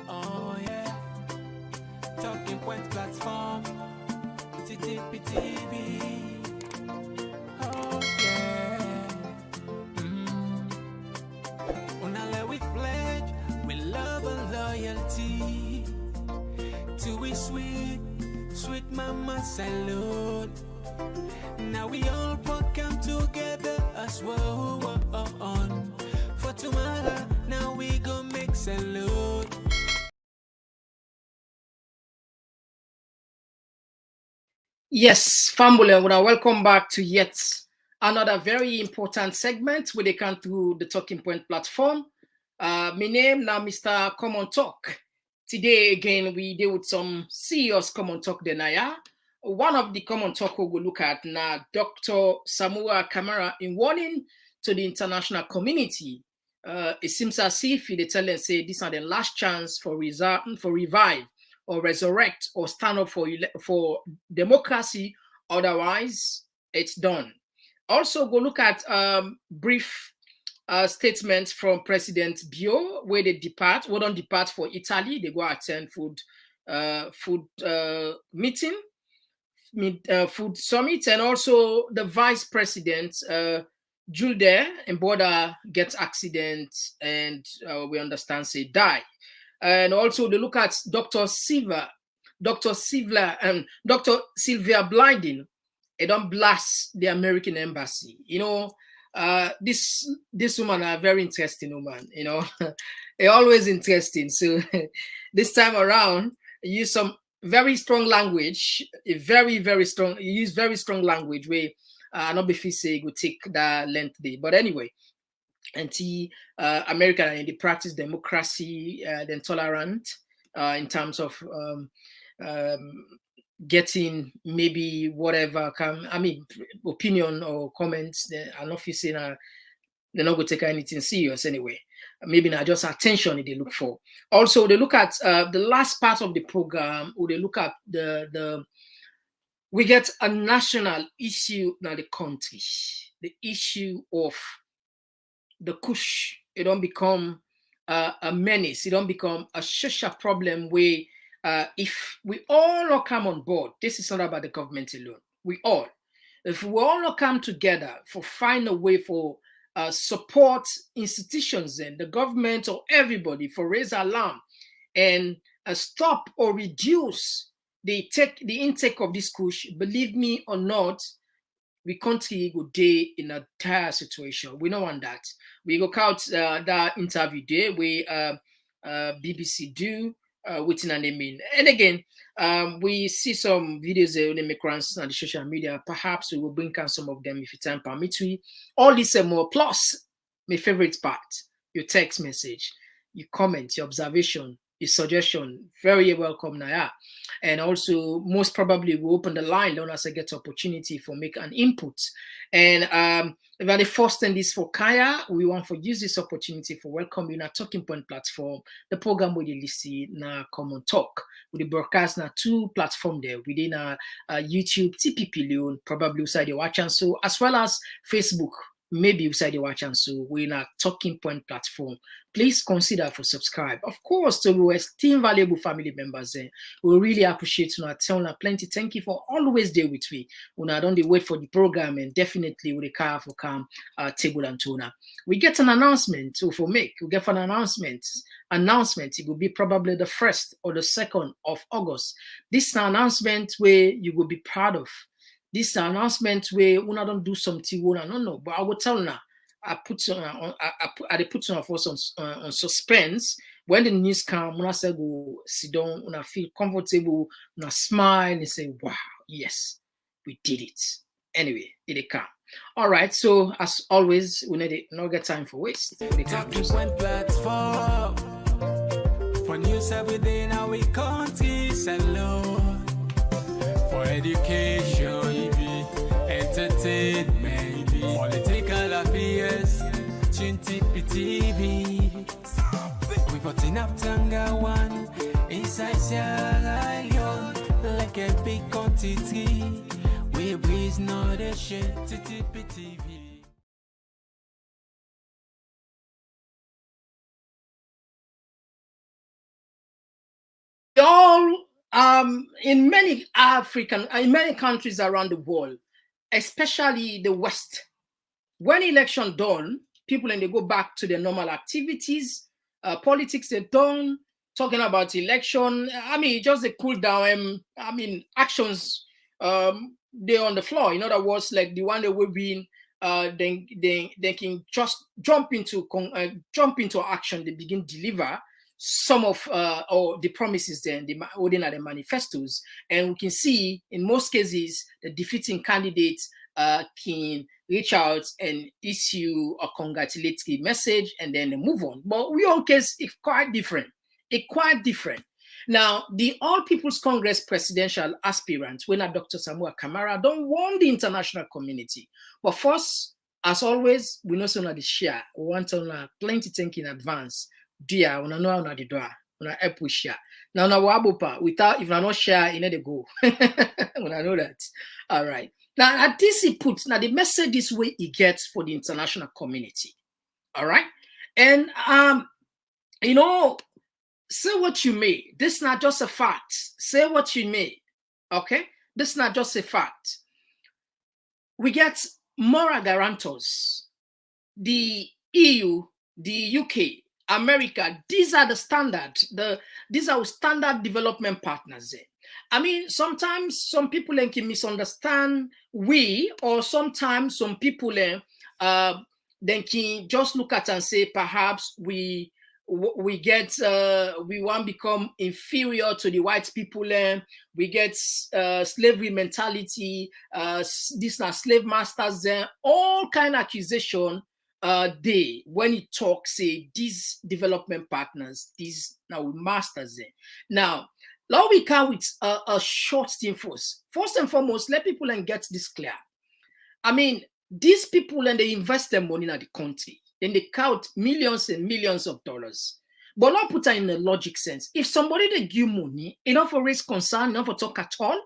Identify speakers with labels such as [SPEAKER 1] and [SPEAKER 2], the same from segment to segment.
[SPEAKER 1] Oh yeah, Talking Point platform, TTPTV. Oh yeah, Unale we pledge, we love and loyalty. To we sweet, sweet mama salute. Now we all come together as well. For tomorrow, now we go make salute.
[SPEAKER 2] Yes, family, welcome back to yet another very important segment where they come through the Talking Point platform. My name now Mr. Komon-Tok. Today again we deal with some serious Komon-Tok denaya. One of the Komon-Tok we will look at now Dr.Samura Kamara in warning to the international community. It seems as if they tell us say these are the last chance for revive or resurrect or stand up for democracy. Otherwise, it's done. Also, go look at brief statements from President Bio, where they don't depart for Italy. They go attend food meeting, food summit, and also the Vice President Julde and border gets accident, and we understand say die. And also they look at Dr. Sylvia Blinding. They don't blast the American embassy. This woman are very interesting woman. They're always interesting. So this time around, use some very strong language, use very strong language where not before say go take that length day. But anyway, anti-American and they practice democracy, then tolerant in terms of getting maybe whatever opinion or comments. I'm not saying they're not going to take anything serious anyway. Maybe not just attention they look for. Also, they look at the last part of the program, or they look at we get a national issue in the country, the issue of the kush. It don't become a menace. It don't become a social problem where if we all come on board, this is not about the government alone. If we all come together for find a way for support institutions and the government or everybody for raise alarm and stop or reduce the intake of this kush, believe me or not, we country go day in a dire situation. We don't want that. We go out that interview day where BBC do within an mean. And again, we see some videos on the rounds on the social media. Perhaps we will bring on some of them if you time permit. All this and more. Plus, my favorite part, your text message, your comment, your observation, your suggestion, very welcome now. And also, most probably, we'll open the line long as I get opportunity for make an input. And if the first thing is for Kaya, we want to use this opportunity for welcoming our Talking Point platform, the program where you listen na Komon-Tok. We broadcast na 2 platforms there within YouTube, TPP Leon, probably inside the watch and so, as well as Facebook. Maybe inside the watch and so we're in a Talking Point platform. Please consider for subscribe. Of course, to our esteemed valuable family members, we really appreciate you. Tell plenty. Thank you for always there with me. When I don't wait for the program and definitely with the car for come table and toner. We get an announcement for make. We get an announcement. It will be probably the 1st or the 2nd of August. This is an announcement where you will be proud of. This announcement where we don't do something we don't know, but I will tell now. I put on on suspense. When the news come, when I say go sit down, when I feel comfortable, when I smile and say, "Wow, yes, we did it." Anyway, it come. All right. So as always, we need no get time for waste.
[SPEAKER 1] Talking Point platform for news within our country, salon for education, entertainment, political affairs, TV. We got enough Tanga one inside Sierra Leone, like a big quantity. We breeze not a shit, TV.
[SPEAKER 2] in many countries around the world, especially the West, when election done, people and they go back to their normal activities, politics they done, talking about election. I mean, just a cool down. I mean, actions they're on the floor. In other words, like the one that we've been, they can just jump into action. They begin deliver some of or the promises then the holding at the manifestos, and we can see in most cases the defeating candidates can reach out and issue a congratulatory message and then they move on. But we all case it's quite different. It's quite different. Now, the All People's Congress presidential aspirant, when Dr. Samura Kamara, don't want the international community. But first, as always, we know some of the share. We want to plenty think in advance. Dear, we know how to do it. We help with share. Now, without if I not share, you need to go. When I know that. All right. Now, at this he puts, now the message this way he gets for the international community. All right. And, you know, say what you may. This is not just a fact. Say what you may. Okay. This is not just a fact. We get moral guarantors. The EU, the UK, America, these are the standard. These are standard development partners. I mean, sometimes some people can misunderstand we, or sometimes some people then can just look at and say perhaps we get we want to become inferior to the white people. We get slavery mentality. These are slave masters. All kind of accusation. They when you talk say these development partners, these now masters. Now. Now we come with a short thing first. First and foremost, let people and get this clear. I mean, these people and they invest their money in the country. Then they count millions and millions of dollars. But not put it in a logic sense. If somebody they give money, enough for raise concern, enough for talk at all,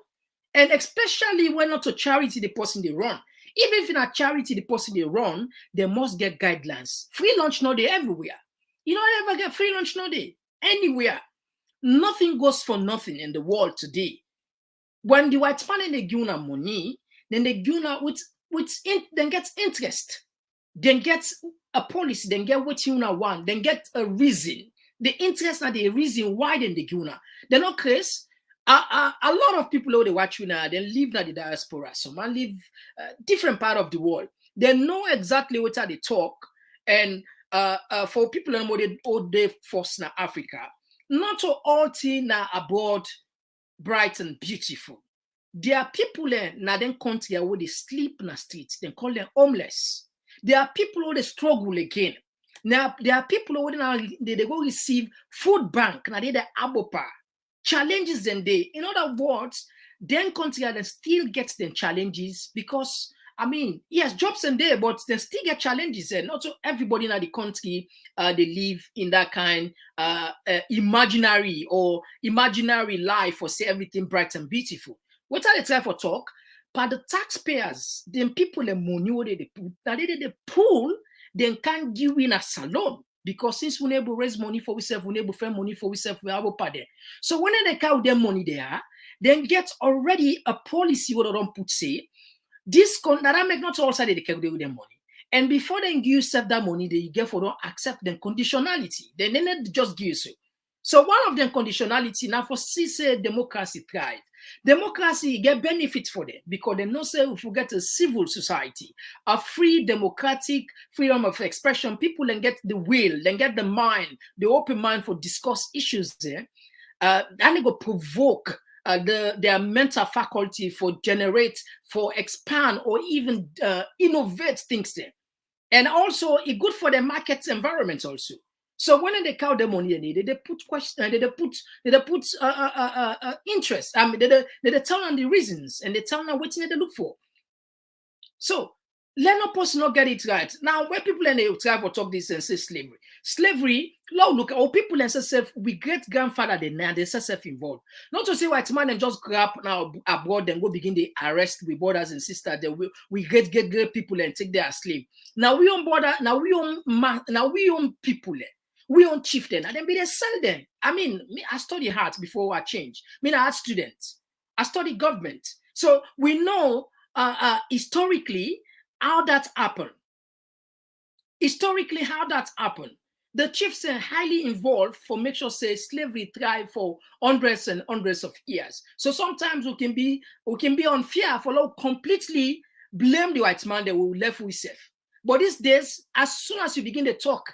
[SPEAKER 2] and especially when not to charity the person they run. Even if in a charity the person they run, they must get guidelines. Free lunch no day everywhere. You don't ever get free lunch no day anywhere. Nothing goes for nothing in the world today. When the white man they give money, then they give then get interest, then get a policy, then get what you want, then get a reason. The interest are the reason why then they give. They're not crazy. A lot of people who they watch you now, they live in the diaspora. Some live different part of the world. They know exactly what they talk, and for people who they force in Africa. Not to all things abroad bright and beautiful. There are people in that country where they sleep in the streets. They call them homeless. There are people who they struggle again. Now there are people who they go receive food bank. Now they the abopa challenges them day. In other words, then country they still get them challenges because. I mean, yes, jobs and there, but they still get challenges. And not so everybody in the country, they live in that kind imaginary life or say everything bright and beautiful. What are they trying for talk? But the taxpayers, then people the money what they put, that they pool, then can't give in a salon. Because since we able raise money for ourselves, we able find money for ourselves, we have a there. So when they count their money there, then get already a policy what they don't put say. This that make not all side they can do with their money. And before they give you that money, they get for don't accept them conditionality. Then they just give you so. So one of them conditionality now for say democracy thrive. Democracy get benefits for them because they know say if we get a civil society, a free democratic freedom of expression, people then get the will, then get the mind, the open mind for discuss issues there. And they go provoke their mental faculty for generate, for expand, or even innovate things there. And also, it's good for the market environment also. So when they count the money, they put question, they put interest. I mean, they tell them the reasons and they tell them what they look for. So let no person not get it right. Now, when people and they try to talk this and say slavery, look, all people and say we great grandfather they self involved. Not to say white man and just grab now abroad and go begin the arrest with brothers and sisters. We get people and take their slave. Now we on border. Now we on people. We own chieftain, and then we they sell them. I mean, me, I study hard before I change. I mean, I had students. I study government. So we know historically how that happened. Historically, how that happened. The chiefs are highly involved for make sure say slavery thrive for hundreds and hundreds of years. So sometimes we can be unfair for like completely blame the white man that we left with safe. But these days, as soon as you begin to talk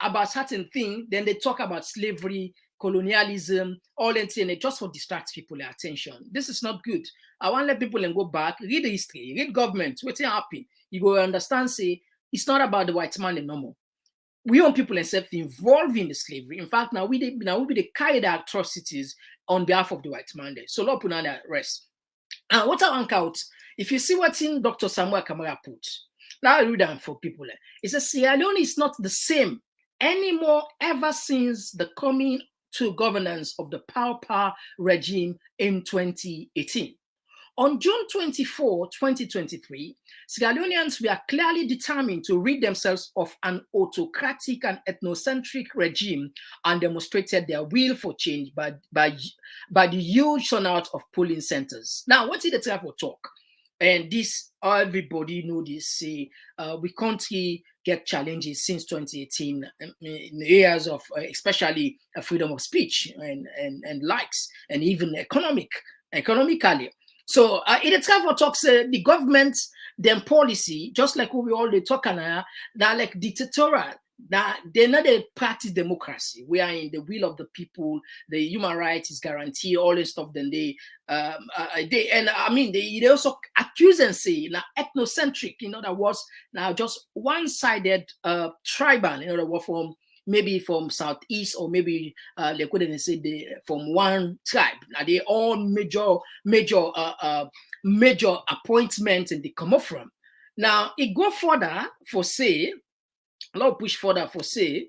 [SPEAKER 2] about certain things, then they talk about slavery, colonialism, all that thing, just for distract people their attention. This is not good. I want to let people and go back, read the history, read government, what's happening. You go understand, say, it's not about the white man anymore. We want people themselves involved in the slavery. In fact, now we be the carry the atrocities on behalf of the white man there. So Lord put on that rest. And what I want out, if you see what's in Dr. Samura Kamara put, now I read that for people. It says Sierra Leone is not the same anymore ever since the coming to governance of the power regime in 2018. On June 24, 2023, Sierra Leoneans were clearly determined to rid themselves of an autocratic and ethnocentric regime and demonstrated their will for change by the huge turnout of polling centers. Now, what did the travel talk? And this, everybody know this, say, we country get challenges since 2018 in the areas of especially freedom of speech and likes, and even economically. So in the travel talks, the government, them policy, just like we all they talk now, they're like dictatorial. That they're not a practice democracy. We are in the will of the people. The human rights is guaranteed. All this stuff. Then they also accuse and say now ethnocentric. In other words, now just one-sided tribal. In other words, maybe from southeast or maybe they couldn't say from one tribe. Now they all major appointments and they come up from. Now it go further for say. A lot of push further for say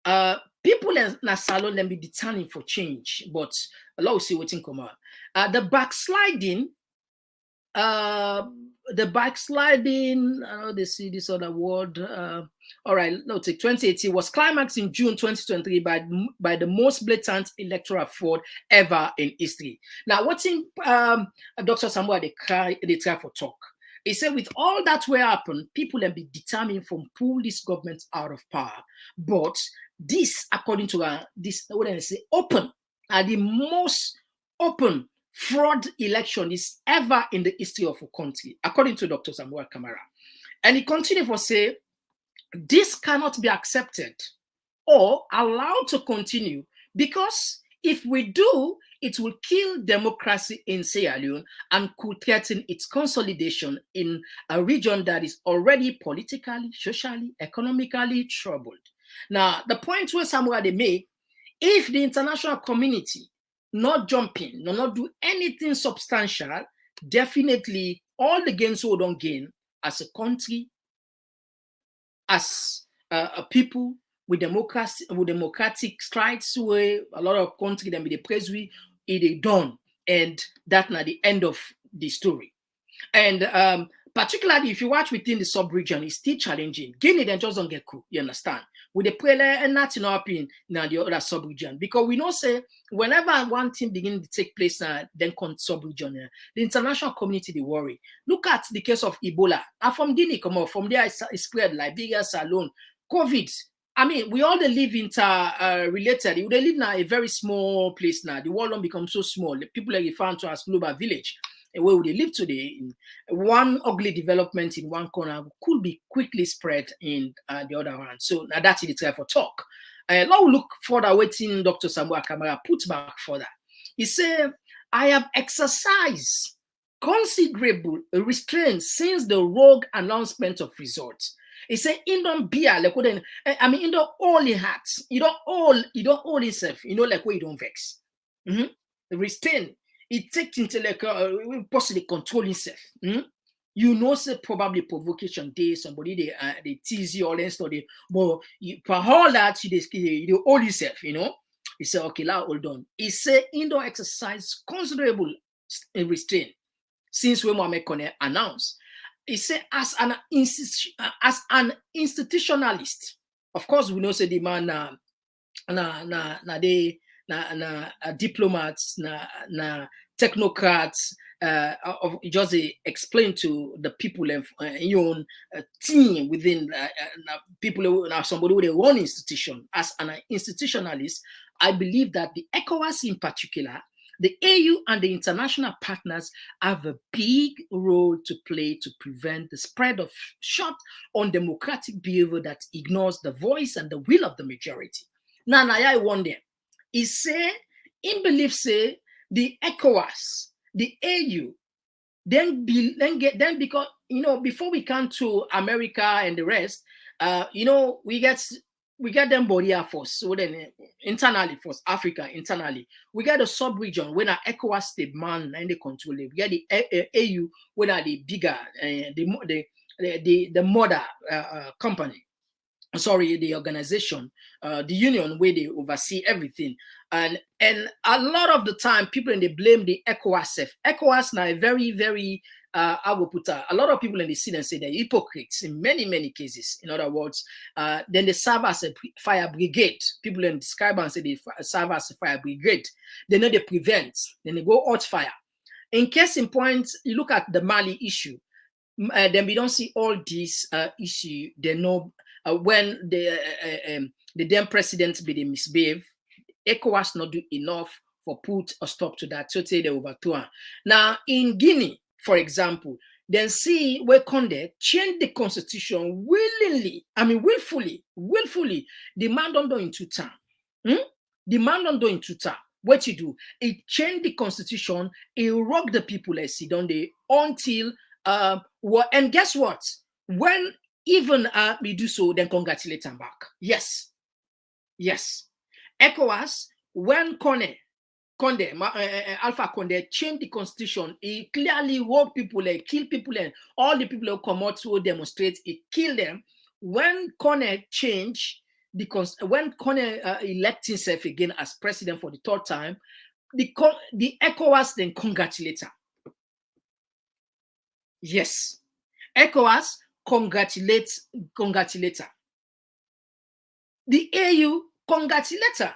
[SPEAKER 2] people in na salon them be determined for change, but a lot of see what come out. The backsliding, they see this other word. All right, let's take 2018 was climaxed in June 2023 by the most blatant electoral fraud ever in history. Now, what's in Dr. Samura they try for talk. He said, with all that will happen, people will be determined to pull this government out of power. But this, according to this, what I say, open, the most open fraud election is ever in the history of a country, according to Dr. Samura Kamara. And he continued to say, this cannot be accepted or allowed to continue because if we do, it will kill democracy in Sierra Leone and could threaten its consolidation in a region that is already politically, socially, economically troubled. Now, the point where Samura they make, if the international community not jump in, not do anything substantial, definitely all the gains we don't gain as a country, as a people, with democracy, with democratic strides, where a lot of countries then be the praise we it done, and that's not the end of the story. And particularly if you watch within the sub-region, it's still challenging. Guinea then just don't get cool, you understand? With the prayer and not in our opinion now the other sub-region. Because we know say whenever one thing begins to take place then come sub-region, the international community they worry. Look at the case of Ebola. And from Guinea, come on, from there it spread Liberia, Salon, COVID. I mean, we all live related. They live now a very small place now. The world don't become so small. The people are referred to as global village. Where they live today, one ugly development in one corner could be quickly spread in the other one. So now that's the time for talk. Now we look further, waiting Dr. Samura Kamara put back further. He said, I have exercised considerable restraint since the rogue announcement of results. He said, in don't be like I mean, in don't all in hearts, you don't all himself, like where you don't vex. The restraint. It takes into like possibly control himself. Say probably provocation day somebody they tease you or then study, but for all that you hold yourself. He said okay, now hold on. He said indoor exercise considerable restraint since when Mohamed Kone announced. He said as an institutionalist, of course we know say the man diplomats, technocrats, of just explain to the people and your own team within people who are somebody who they run institution. As an institutionalist, I believe that the ECOWAS in particular, the AU and the international partners have a big role to play to prevent the spread of short, undemocratic behavior that ignores the voice and the will of the majority. Now, I wonder, is say, in belief, say, the ECOWAS, the AU, then because, before we come to America and the rest, we get them body air force. So then internally for Africa, internally, we get a sub-region when our ECOWAS the man and they control it. We get the AU when are the bigger, the mother company. Sorry, the organization, the union where they oversee everything. And a lot of the time, people and they blame the ECOWAS. ECOWAS now very, very, I will put a lot of people in the scene and say they're hypocrites in many, many cases. In other words, then they serve as a fire brigade. People in describe and say they serve as a fire brigade. They know they prevent, then they go out fire. In case in point, you look at the Mali issue, then we don't see all these issue. They know when the then president be the misbehave, ECOWAS not do enough for put a stop to that. So say they overthrow. Now in Guinea, for example, then see where Conde change the constitution willingly, willfully. The man don't do in 2 terms. The man don't do in 2 terms. What you do? It change the constitution. It rock the people as see don't they until and guess what? When even we do so, then congratulate them back. Yes. ECOWAS, when Alpha Conde changed the constitution, he clearly woke people, kill people, and all the people who come out to demonstrate, he killed them. When Conde changed when Conde elected himself again as president for the 3rd time, the ECOWAS then congratulate him. Yes, ECOWAS congratulate her. The AU congratulate her.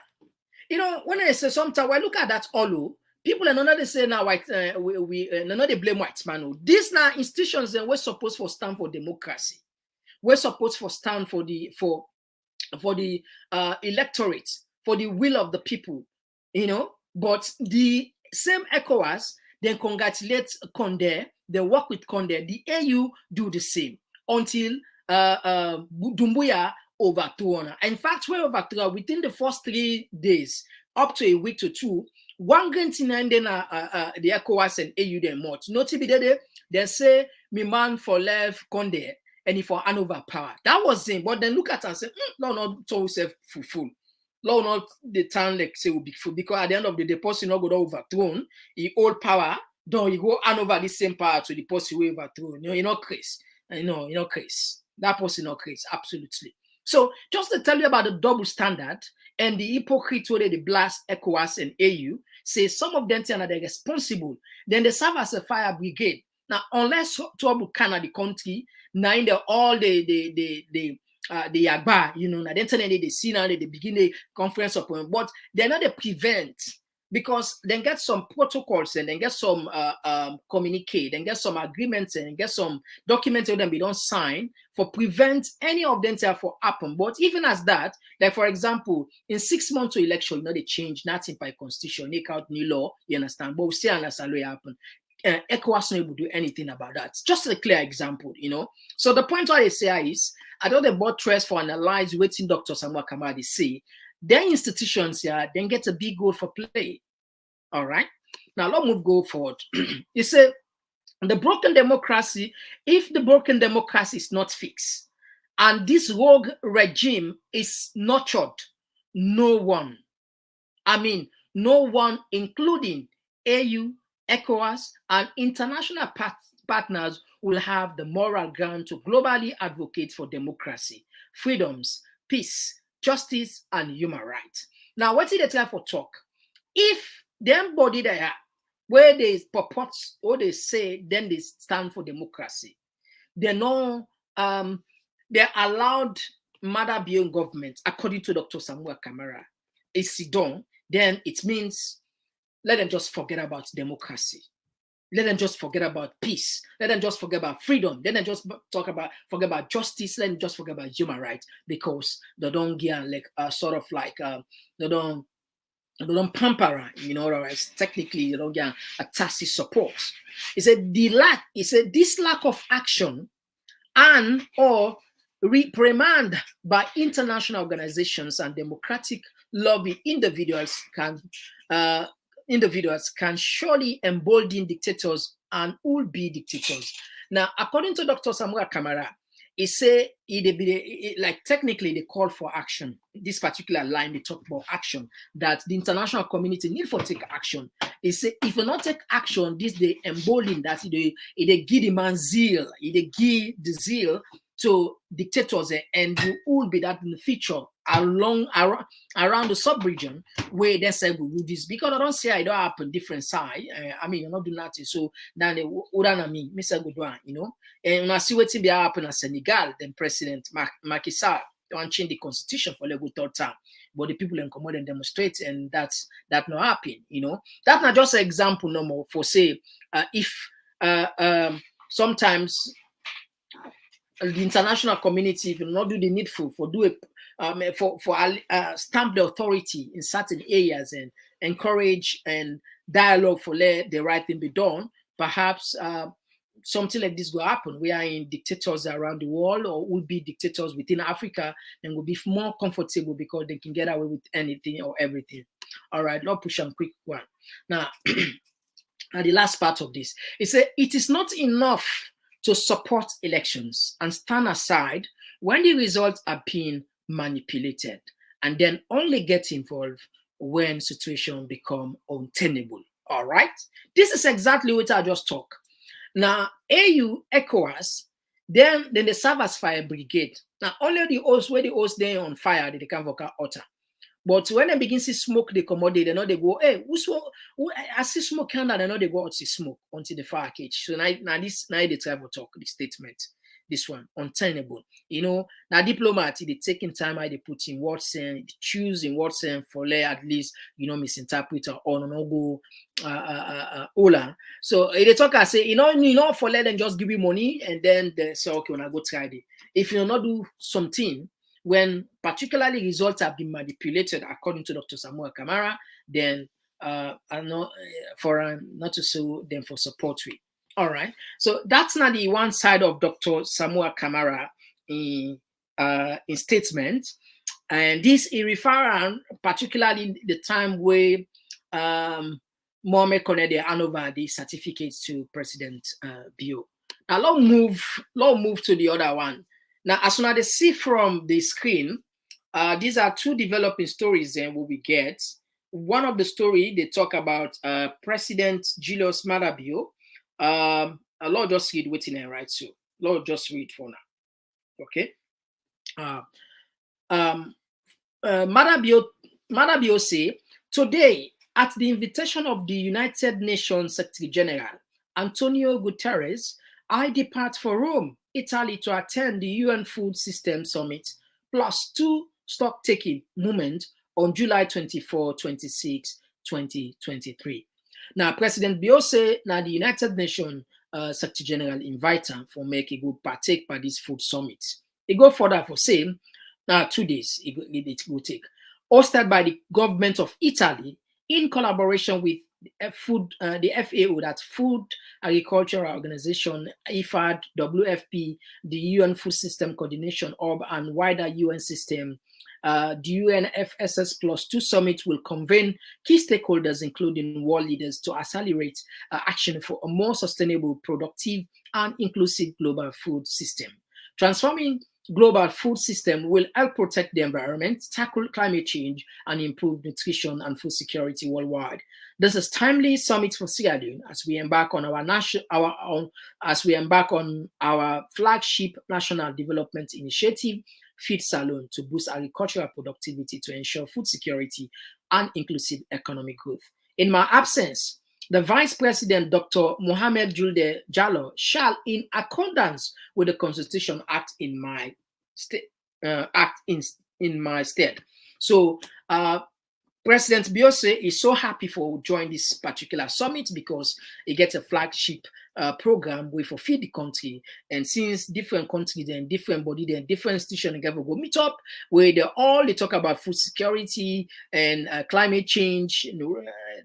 [SPEAKER 2] When I say sometimes, when I look at that all, people are not they say now white we not they blame white man. These now institutions then we're supposed to stand for democracy. We're supposed to stand for the electorate, for the will of the people, But the same ECOWAS then congratulate Condé. They work with Condé. The AU do the same until Dumbuya overthrown. In fact, we overthrown within the first 3 days, up to a week to 2. One green thing and then the ECOWAS and AU then more. Notably, they say me man for left Condé and if for Hanover power. That was him. But then look at and say, no, not to self full. Law not the town like say will be full because at the end of the day, person not go overthrown. He hold power. Don't you go hand over the same power to the person who overthrown? You're not crazy. You're not crazy. That person not crazy. Absolutely. So just to tell you about the double standard and the hypocrite where they blast ECOWAS and AU, say some of them are responsible. Then they serve as a fire brigade. Now, unless trouble can the country, now in all the Yagba, then they see now they begin the conference upon, but they're not the prevent. Because then get some protocols and then get some communicate and get some agreements and get some documents that we don't sign for prevent any of them to happen. But even as that, like for example, in 6 months to election, they change nothing by constitution, make out new law, you understand? But we still understand what happen. ECOWAS not able to do anything about that. Just a clear example, So the point I say is, I don't about trust for analyze waiting Dr. Samura Kamara say. Their institutions then get a big goal for play. All right. Now let's go forward. You say the broken democracy, if the broken democracy is not fixed and this rogue regime is nurtured, no one, including AU, ECOWAS, and international partners will have the moral ground to globally advocate for democracy, freedoms, peace, justice, and human rights. Now, what did they try for talk? If them body there, where they purport or they say, then they stand for democracy, they know they're allowed mother beyond government, according to Dr. Samura Kamara. is done, then it means let them just forget about democracy. Let them just forget about peace. Let them just forget about freedom. Let them just forget about justice. Let them just forget about human rights, because they don't get like sort of like they don't pamper, you know, or technically you don't get a tacit support. He said this lack of action and or reprimand by international organizations and democratic lobby individuals can surely embolden dictators and will be dictators. Now, according to Dr. Samura Kamara, he say like technically they call for action. This particular line they talk about action, that the international community need for take action. He say if you not take action, this they embolden that they give the man zeal, they give the zeal to dictators, and you will be that in the future around the sub-region where they say we do this, because I don't say I don't happen different side. I mean, you're not doing nothing. So now they wouldn't me, Mr. Goodwan, you know. And when I see what be happen in Senegal, then President Macky Sall don't change the constitution for the third time. But the people in Komon and demonstrate, and that not happen, you know. That's not just an example no more for say if sometimes the international community will not do the needful for do a stamp the authority in certain areas and encourage and dialogue for let the right thing be done. Perhaps something like this will happen. We are in dictators around the world, or will be dictators within Africa, and will be more comfortable because they can get away with anything or everything. All right, let's push on quick one. Now, and the last part of this, it said it is not enough to support elections and stand aside when the results are being manipulated, and then only get involved when situations become untenable. All right, this is exactly what I just talked. Now, AU, ECOWAS, then they serve as fire brigade. Now, only the host where the host they on fire, they can vocal utter. But when they begin to smoke the commodity, they know they go, hey, I see smoke and they know they go out to smoke until the fire catch. So now they travel talk, the statement, this one, untenable. You know, now diplomat, they taking time, they put in words saying, choose in words saying for at least, you know, misinterpret or no go Ola. So they talk, I say, you know, for let them just give you money, and then they say, okay, when I go try it. If you not do something, when particularly results have been manipulated, according to Dr. Samura Kamara, then are not for not to sue them for support with. All right. So that's not the one side of Dr. Samura Kamara in statement, and this he refer particularly the time where Mohamed Konede hand over the certificates to President Bio. Now let's move to the other one. Now, as soon as they see from the screen, these are two developing stories and what we get. One of the story, they talk about President Julius Maada Bio. Lord just read waiting and right so. Lord just read for now. Okay. Maada Bio say, today, at the invitation of the United Nations Secretary General, Antonio Guterres, I depart for Rome, Italy, to attend the UN Food System Summit plus 2 stock-taking movement on July 24, 26, 2023. Now, President Biose, now the United Nations Secretary General invite him for make a good partake by this food summit. It go further for same, 2 days it will take. Hosted by the government of Italy in collaboration with the FAO, that's Food Agricultural Organization, IFAD, WFP, the UN Food System Coordination Hub, and wider UN system. The UNFSS Plus 2 Summit will convene key stakeholders, including world leaders, to accelerate action for a more sustainable, productive, and inclusive global food system. Transforming global food system will help protect the environment, tackle climate change, and improve nutrition and food security worldwide. This is timely summit for Sierra Leone as we embark on our flagship national development initiative, Feed Salon, to boost agricultural productivity to ensure food security and inclusive economic growth. In my absence, the Vice President, Dr. Mohamed Julde Jallo, shall, in accordance with the Constitution, act in my stead. So, President Biose is so happy for joining this particular summit because he gets a flagship program where for feed the country. And since different countries and different body and different institutions go meet up, where they talk about food security and climate change,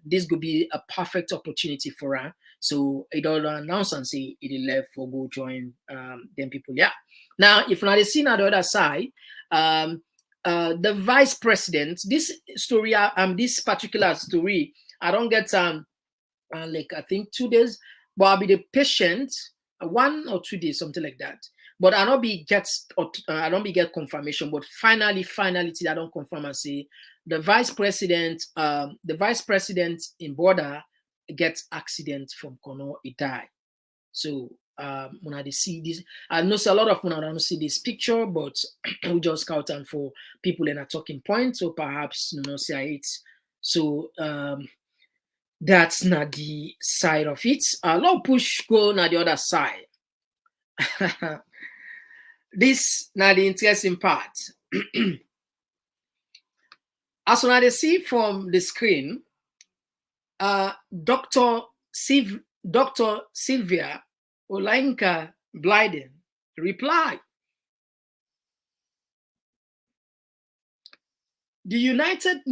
[SPEAKER 2] this could be a perfect opportunity for her. So it all announce and say it left for go join them people. Yeah. Now, if not see on the other side, the vice president, this story, this particular story, I don't get like I think 2 days, but I'll be the patient 1 or 2 days, something like that. But I don't be get confirmation. But finally, I don't confirm and say the vice president in border gets accident from Kono, he die. So when I see this, I know a lot of when I don't see this picture, but we just count them for people in a talking point. So perhaps say it. So that's not the side of it. Long push go na the other side. This not the interesting part. As when I see from the screen, Dr. Sylvia Olainka Blyden replied, the United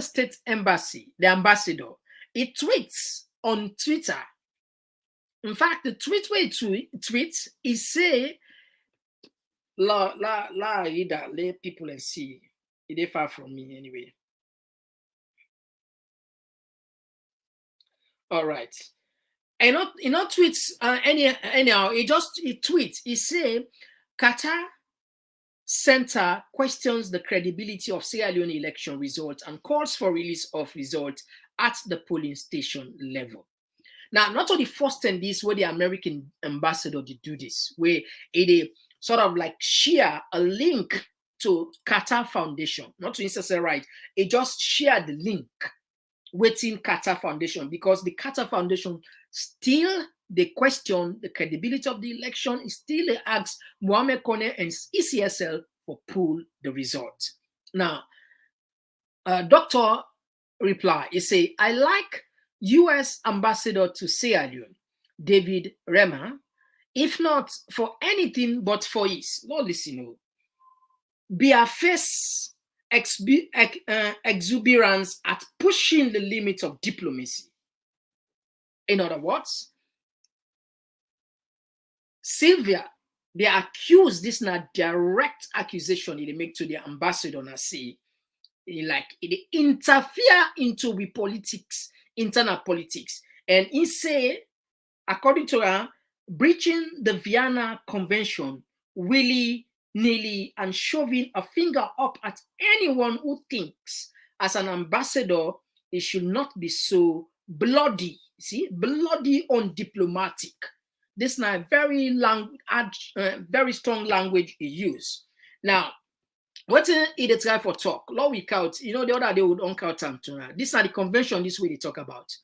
[SPEAKER 2] States Embassy, the ambassador, it tweets on Twitter. In fact, the tweet where it tweets, it say, let people and see. It is far from me anyway. All right. And not tweets anyhow. It tweets. It say Qatar Center questions the credibility of Sierra Leone election results and calls for release of results at the polling station level. Now, not only first time this where the American ambassador did do this, where it sort of like share a link to Qatar Foundation, not to necessarily right. It just shared the link within Qatar Foundation because the Qatar Foundation still they question the credibility of the election. It still they ask Mohamed Kone and ECSL for pull the result. Now, Doctor reply, he say, I like U.S. Ambassador to Sierra Leone, David Rema, if not for anything but for his, no listen, be a face exuberance at pushing the limits of diplomacy. In other words, Sylvia, they accuse this not direct accusation they make to the ambassador and say, like it interfere into the politics, internal politics. And he say, according to her, breaching the Vienna Convention willy-nilly and shoving a finger up at anyone who thinks as an ambassador it should not be so bloody, bloody undiplomatic. This is a very very strong language he used. Now, what it try for talk? Law we count, the other day would uncount them to this are the convention, this way they talk about.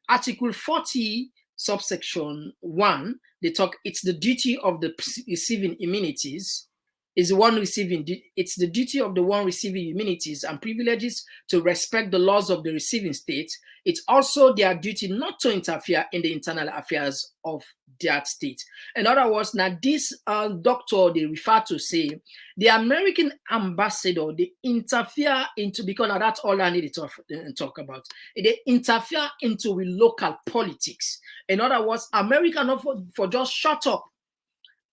[SPEAKER 2] Article 40, subsection 1, they talk, it's the duty of the receiving immunities, is the one receiving, it's the duty of the one receiving immunities and privileges to respect the laws of the receiving state. It's also their duty not to interfere in the internal affairs of that state. In other words, now this doctor they refer to say the American ambassador they interfere into, because now that's all I need to talk about. They interfere into the local politics. In other words, America not for just shut up.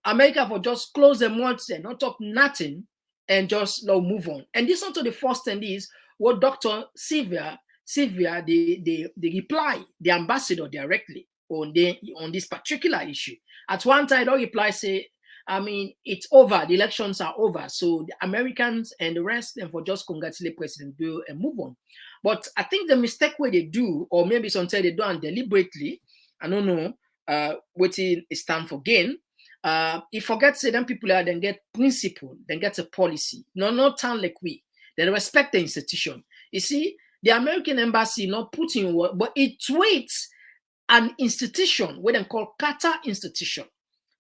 [SPEAKER 2] America for just close their mouths and not talk nothing and just move on. And this not to the first thing is what Dr. Sylvia they reply the ambassador directly on this particular issue. At one time, they reply say, I mean, it's over. The elections are over. So the Americans and the rest, and for just congratulate President Bill and move on. But I think the mistake where they do, or maybe sometimes they do and deliberately, I don't know, what it stand for gain. He forgets them people are then get principle, then get a policy. No town like we. They respect the institution. You see, the American embassy not putting work, but it tweets an institution what they call Qatar institution.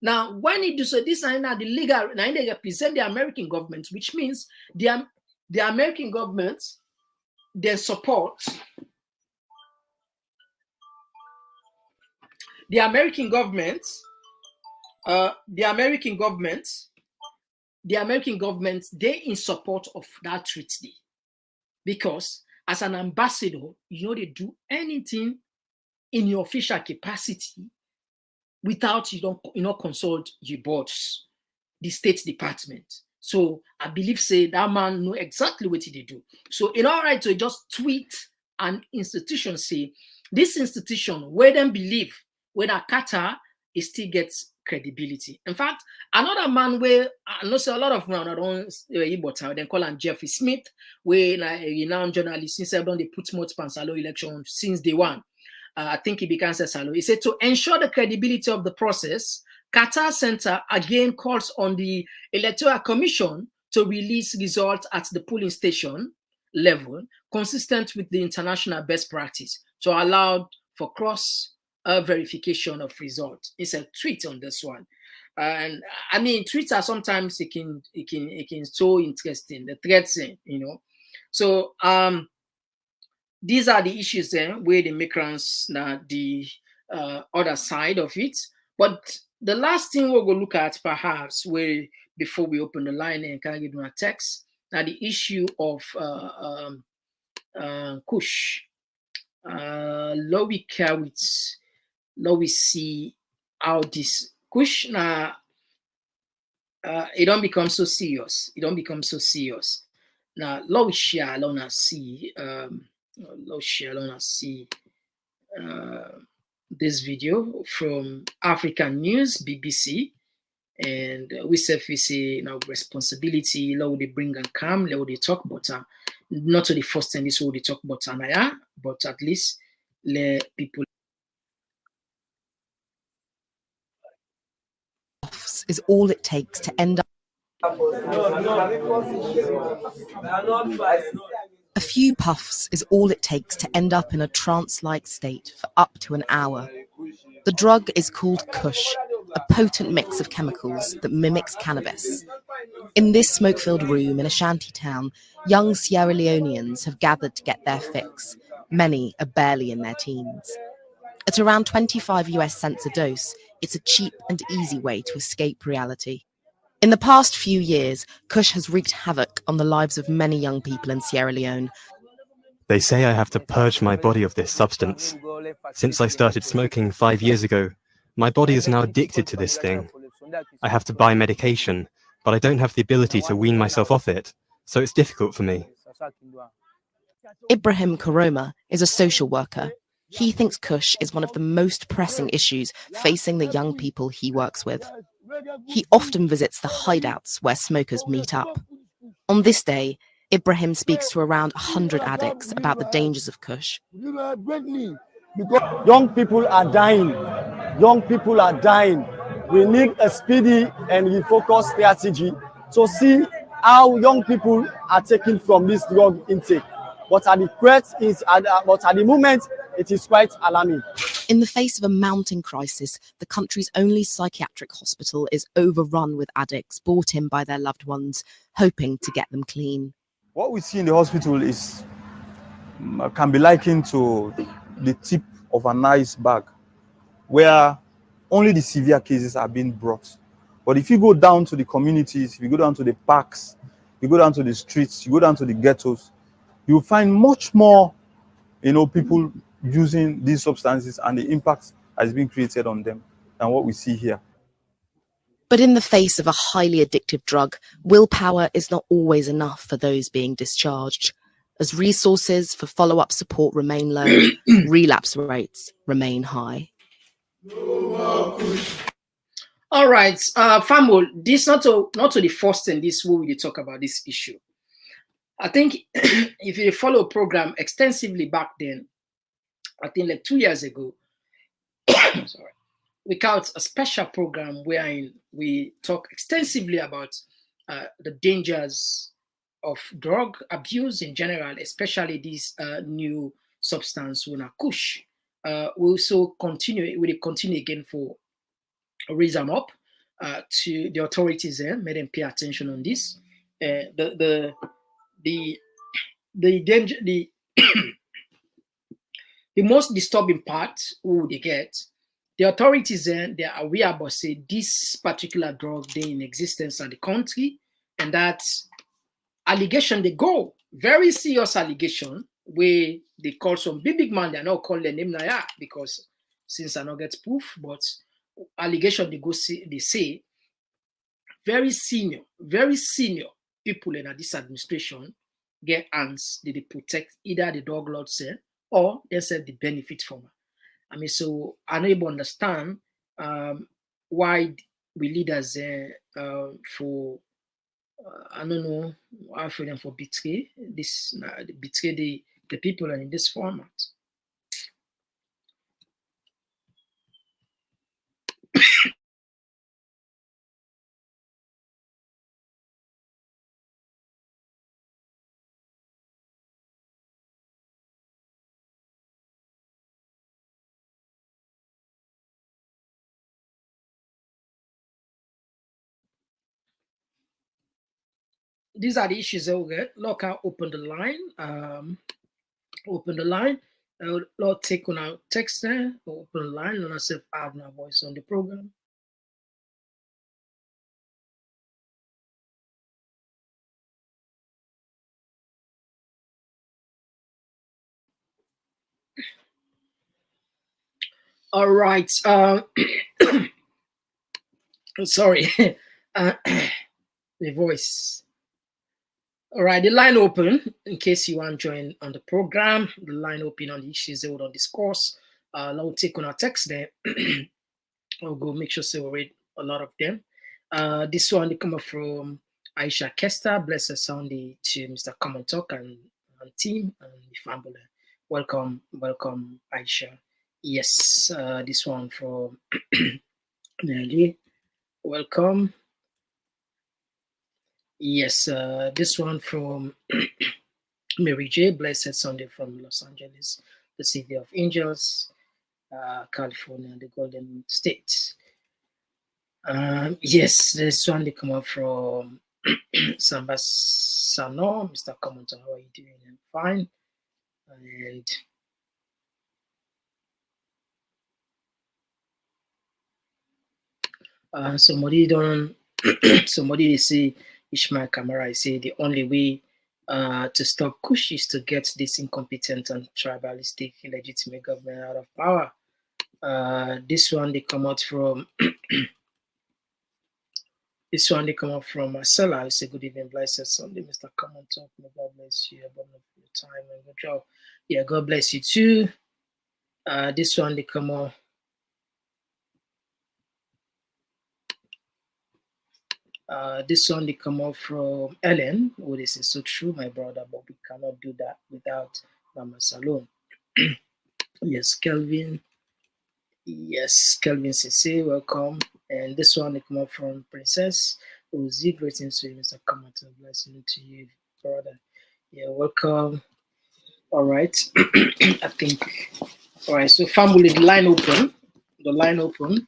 [SPEAKER 2] Now, when it do so, this is now the legal, now they represent the American government, which means the American government they support the American government. The American government, they in support of that treaty, because as an ambassador, they do anything in your official capacity without you don't consult your boss, the State Department. So I believe say that man know exactly what they do. So in all right to just tweet an institution, say this institution where them believe whether Qatar it still gets credibility. In fact, another man where I know say a lot of men don't then call him Jeffrey Smith, where like a renowned journalist since they put multiple Salo election since day one. I think he began Salo. He said to ensure the credibility of the process, Qatar Center again calls on the Electoral Commission to release results at the polling station level, consistent with the international best practice, to allow for cross verification of results. It's a tweet on this one, and I mean tweets are sometimes it can so interesting. The threats, So these are the issues then where the migrants the other side of it. But the last thing we'll go look at perhaps where before we open the line and can give them a text, now the issue of Kush. Now we see how this Kush now it don't become so serious. Now let we share alone and see this video from African News, BBC, and we say now responsibility, how they bring and come, how they talk about not to the first time this how they talk about Anaya, but at least let people.
[SPEAKER 3] Is all it takes to end up. A few puffs is all it takes to end up in a trance-like state for up to an hour. The drug is called Kush, a potent mix of chemicals that mimics cannabis. In this smoke-filled room in a shanty town, young Sierra Leoneans have gathered to get their fix. Many are barely in their teens. At around 25 US cents a dose, it's a cheap and easy way to escape reality. In the past few years, Kush has wreaked havoc on the lives of many young people in Sierra Leone.
[SPEAKER 4] They say I have to purge my body of this substance. Since I started smoking 5 years ago, my body is now addicted to this thing. I have to buy medication, but I don't have the ability to wean myself off it, so it's difficult for me.
[SPEAKER 3] Ibrahim Koroma is a social worker. He thinks Kush is one of the most pressing issues facing the young people he works with. He often visits the hideouts where smokers meet up. On this day, Ibrahim speaks to around 100 addicts about the dangers of Kush.
[SPEAKER 5] Because young people are dying. We need a speedy and refocused strategy to see how young people are taken from this drug intake. But at the moment, it is quite alarming.
[SPEAKER 3] In the face of a mounting crisis, the country's only psychiatric hospital is overrun with addicts brought in by their loved ones, hoping to get them clean.
[SPEAKER 6] What we see in the hospital is can be likened to the tip of an iceberg, where only the severe cases are being brought. But if you go down to the communities, if you go down to the parks, you go down to the streets, you go down to the ghettos, you'll find much more, people using these substances and the impact has been created on them than what we see here.
[SPEAKER 3] But in the face of a highly addictive drug, willpower is not always enough for those being discharged. As resources for follow-up support remain low, relapse rates remain high.
[SPEAKER 2] All right, Famul, this not to the first thing this way we talk about this issue. I think if you follow a program extensively back then, I think like 2 years ago, sorry, we got a special program wherein we talk extensively about the dangers of drug abuse in general, especially this new substance, Kush. We'll also continue again for raise them up to the authorities there, made them pay attention on this. The the most disturbing part, who they get, the authorities then they are aware about say this particular drug they in existence in the country, and that allegation they go very serious allegation where they call some big man, they're not calling their name now because since I not get proof, but allegation they go see they say very senior people in this administration get hands they protect either the drug lord say or they said the benefit from it. I mean, so I'm able to understand why we leaders for I don't know why for them for betray this betray the people in this format. These are the issues that we get. Look, I'll open the line. Open the line. Lord, take on our text there. Open the line. And I said, I have no voice on the program. All right. Sorry. The voice. All right, the line open in case you want to join on the program. The line open on the issues they would discuss. I'll take on our text there. I'll go make sure so we read a lot of them. This one they come up from Aisha Kester. Blessed Sunday to Mr. Komon-Tok and team and the family. Welcome, Aisha. Yes, this one from Nelly. Welcome. Yes, this one from Mary J. Blessed Sunday from Los Angeles, the city of angels, California, the Golden State. Yes, this one they come up from Sambasano, Mr. Commenter. How are you doing? I'm fine. And somebody don't somebody they say Ishmael Kamara, I say the only way to stop Kush is to get this incompetent and tribalistic illegitimate government out of power. This one they come out from this one they come out from Marcella. I say good evening, blessed Sunday, Mr. Komon-Tok. May God bless you about your time and good job. Yeah, God bless you too. This one they come out. This one they come out from Ellen. Oh, this is so true, my brother, but we cannot do that without Mama Salon. Yes, Kelvin. Yes, Kelvin Sisse, welcome. And this one they come up from Princess Ozi. Greetings to you, Mr. Kamata. Blessing to you, brother. Yeah, welcome. All right. I think. All right. So, family, the line open. The line open.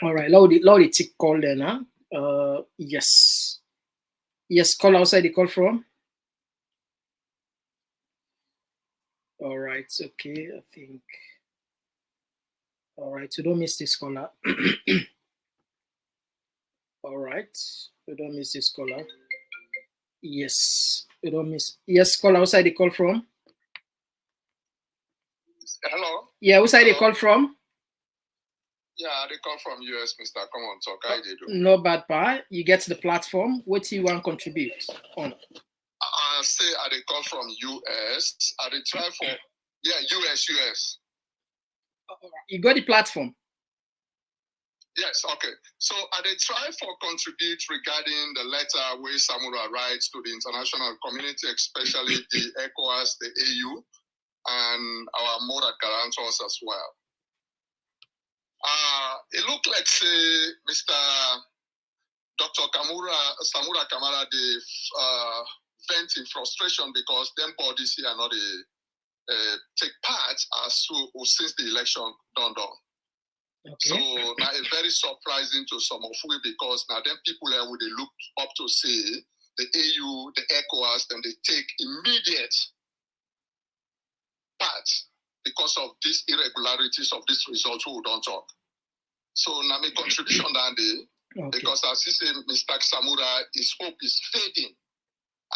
[SPEAKER 2] All right. Lord, tick call then, huh? Yes. Yes, call outside the call from. All right. Okay. I think. All right. So don't miss this caller. All right. You don't miss this caller. Yes. You don't miss. Yes, call outside the call from.
[SPEAKER 7] Hello.
[SPEAKER 2] Yeah, which side they call from?
[SPEAKER 7] Yeah, they call from US, Mr. Komon-Tok. How you do?
[SPEAKER 2] No bad part. You get the platform. What do you want to contribute on?
[SPEAKER 7] I say they call from US. They try for US.
[SPEAKER 2] You got the platform.
[SPEAKER 7] Yes, okay. So they try for contribute regarding the letter where Samura writes to the international community, especially the ECOWAS, the AU, and our mother guarantors as well. It looked like, say, Mr. Samura Kamara, they vent in frustration because them bodies here are not take part since the election done.
[SPEAKER 2] Okay.
[SPEAKER 7] So now it's very surprising to some of we because now them people here would look up to say the AU, the ECOWAS, then they take immediate part because of these irregularities of this result who don't talk. So now my contribution that day, because as you say, Mr. Samura, his hope is fading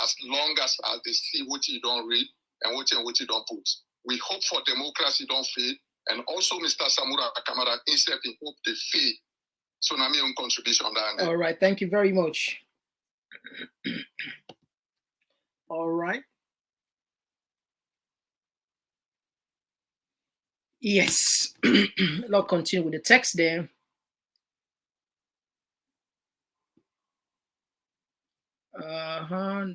[SPEAKER 7] as long as they see what you don't read and what you don't put. We hope for democracy don't fade, and also Mr. Samura Kamara himself in hope they fade. So now my own contribution that day.
[SPEAKER 2] All right, thank you very much. All right. Yes. Let's continue with the text there.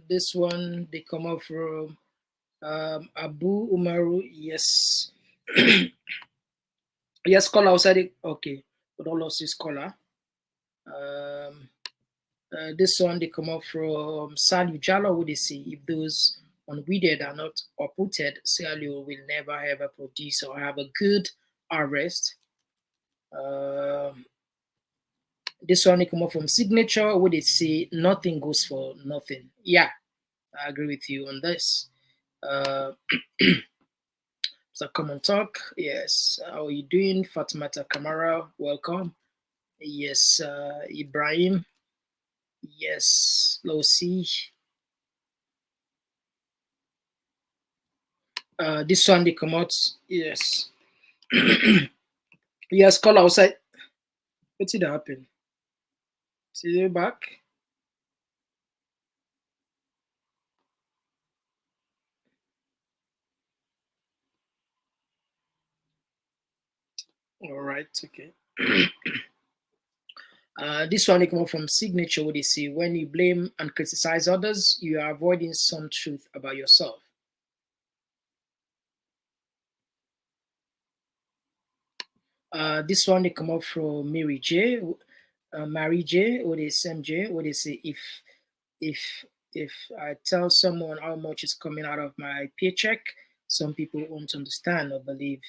[SPEAKER 2] This one, they come up from Abu Umaru. Yes. Yes, caller outside it. Okay. We don't lost his caller. This one, they come up from Salu Jalo. Would they say if those unweeded are not uprooted, Salu will never ever produce or have a good harvest. This one, they come up from Signature. Would they say nothing goes for nothing? Yeah, I agree with you on this. Mr. Komon-Tok, yes. How are you doing? Fatimata Kamara, welcome. Yes, Ibrahim. Yes, Losi. This one they come out. Yes. Yes, call outside. What did happen? See you back. All right, okay. This one they come out from Signature. What they say: when you blame and criticize others, you are avoiding some truth about yourself. This one they come up from Mary J. Mary J. Or they MJ. What they say: if I tell someone how much is coming out of my paycheck, some people won't understand or believe.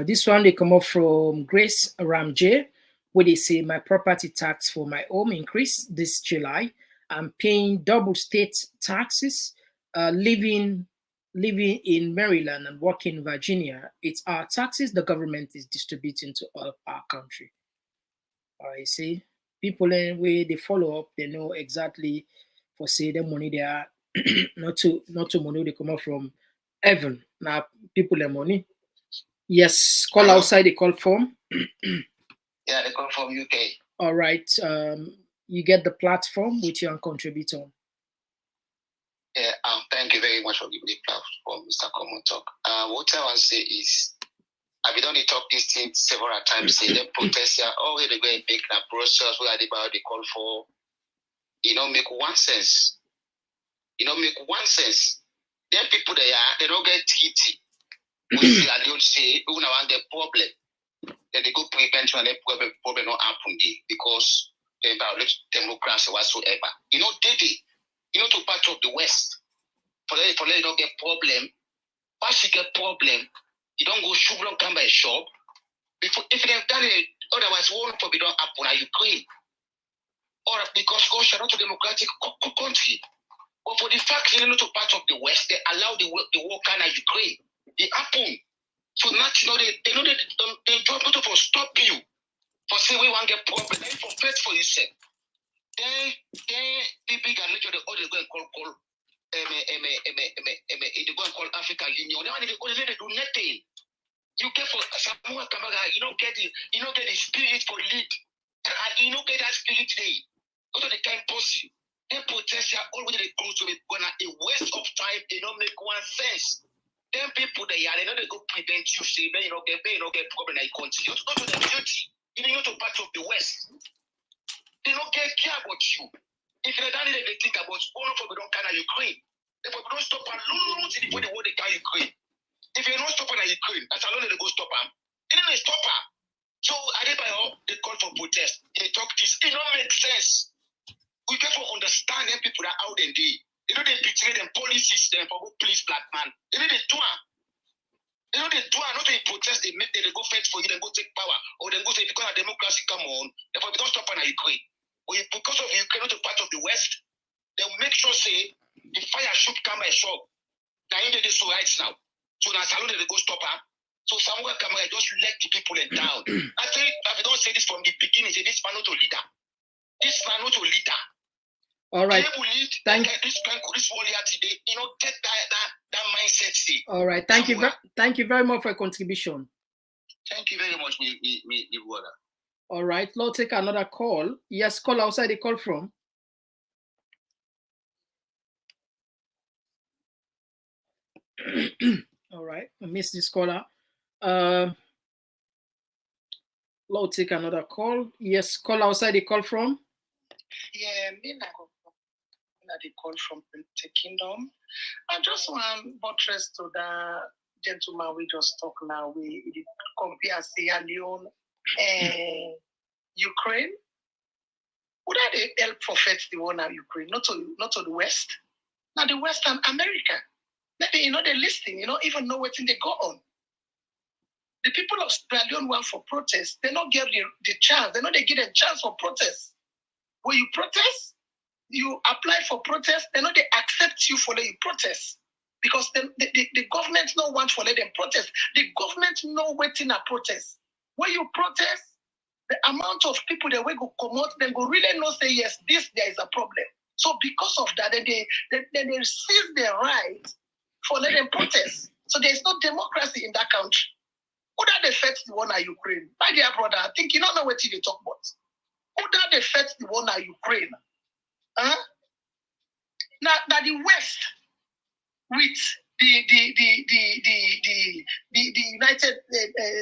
[SPEAKER 2] This one they come up from Grace Ramj, where they say my property tax for my home increased this July. I'm paying double state taxes, living in Maryland and working in Virginia. It's our taxes the government is distributing to all our country. I see people where they follow up, they know exactly for say the money they are not to money they come up from heaven. Now people the money. Yes, call outside the call form.
[SPEAKER 8] Yeah, they call from UK.
[SPEAKER 2] All right. You get the platform which you can contribute on.
[SPEAKER 8] Yeah, thank you very much for giving the platform, Mr. Komon-Tok. What I want to say is, I've been on the talk this thing several times, say the protest here, oh, they go and make a process where they call for, make one sense. Make one sense. Then people they don't get TT. We see and they'll say, we want the problem. Then they go prevent and the problem not happen there because they violate democracy whatsoever. To part of the West, for them you don't get problem. Once you get problem, you don't go sugar and come by shop. Before if they've done it, otherwise one probably don't happen at Ukraine. Or because Russia not a democratic country. But for the fact to part of the West, they allow the war kind of Ukraine. It happen. So not they drop not for stop you. For say we want get problem, then for first for yourself. Then the big and little the other go and call they go and call African Union. They do nothing. You get for Samura Kamara, you don't get the spirit for lead. And you don't get that spirit today. Go to the kind pussy. They protest here all they close to it gonna a waste of time, they don't make one sense. Then people they go prevent you, say, you don't get problem like continue to go to the duty, even to part of the West. They don't care about you. If they don't they think about all of them don't kind of Ukraine. Therefore, don't stop and lose the way they can Ukraine. If you don't stop on Ukraine, that's alone they go stop them. They didn't stop her. So I they call for protest. They talk this. It don't make sense. We get to understand them people that out there. You know, they betray them police system for good police black man. You know, they do it. You know, they do it. Not they protest, they make they go fight for you, then go take power. Or then go say, because of democracy come on, therefore we don't stop on Ukraine. Or if, because of Ukraine, not a part of the West, they'll make sure, say, the fire should come by shop. Now, you know, they so right now. So now, salon, they go stop her. So Samura Kamara just let the people down. I think, if you don't say this from the beginning, say, this man not a leader. This man not a leader.
[SPEAKER 2] All right.
[SPEAKER 8] Thank you know, get that mindset. See.
[SPEAKER 2] All right. Thank you very much for your contribution.
[SPEAKER 8] Thank you very much, me brother.
[SPEAKER 2] All right. Let's take another call. Yes, call outside the call from. All right. I missed this caller. Let's take another call. Yes, call outside the call from.
[SPEAKER 9] Yeah, me they call from the kingdom. I just want buttress to the gentleman we just talk now. We compare Sierra Leone and Ukraine. Would that help forfeit the one of Ukraine, not to the West? Now the Western America. Maybe they listen, even know what thing they go on. The people of Sierra Leone want for protest. They don't get the chance. They know they get a chance for protest. When you protest, you apply for protest, they know they accept you for the protest. Because the government don't want for let them protest. The government know waiting a protest. When you protest, the amount of people that will go come out, then go really know say yes, there is a problem. So because of that, then they seize their right for let them protest. So there's no democracy in that country. Who that affects the one of Ukraine? My dear brother, I think you don't know what they talk about. Who that affects the one of Ukraine? Huh? Now the West with the United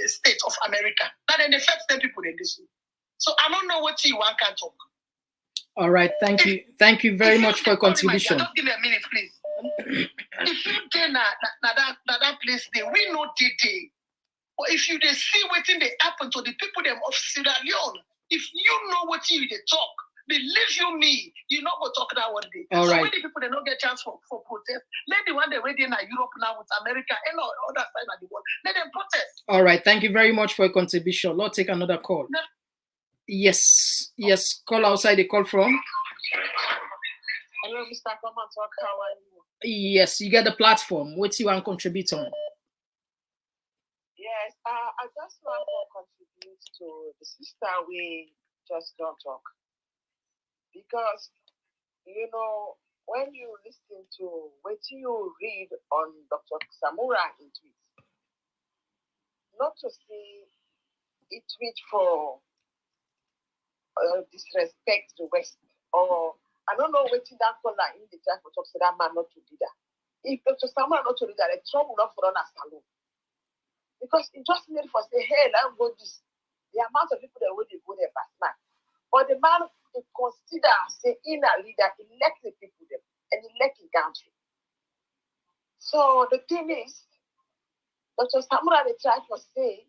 [SPEAKER 9] States of America, that then affects the people in this way. So I don't know what one can talk.
[SPEAKER 2] All right, thank you very much for your contribution.
[SPEAKER 9] Just give me a minute, please. If you did that place there, we know the day. But if you they see what thing they happen to the people them of Sierra Leone, if you know what they talk, believe you me, you know go talk that one day.
[SPEAKER 2] All
[SPEAKER 9] so
[SPEAKER 2] right.
[SPEAKER 9] When the people they don't get chance for protest, let the one they waiting in Europe now with America and all other side of the world, let them protest.
[SPEAKER 2] All right, thank you very much for your contribution. Let's take another call.
[SPEAKER 9] No.
[SPEAKER 2] Yes, call outside the call from.
[SPEAKER 9] Hello, Mr. Komon-Tok, how are you?
[SPEAKER 2] Yes, you get the platform. What you want to contribute on?
[SPEAKER 10] Yes, I just want to contribute to the sister we just don't talk. Because, when you listen to what you read on Dr.Samura in tweets, not to see it tweet for disrespect the West, or I don't know what that color in the time for talk to that man not to do that. If Dr. Samura not to do that, the trouble not for run a salon. Because it just made for say, hey, let's go this. The amount of people that would go there past man. But the man consider say in a leader, elect the people them and elect the country. So the thing is, Dr. Samura they try to say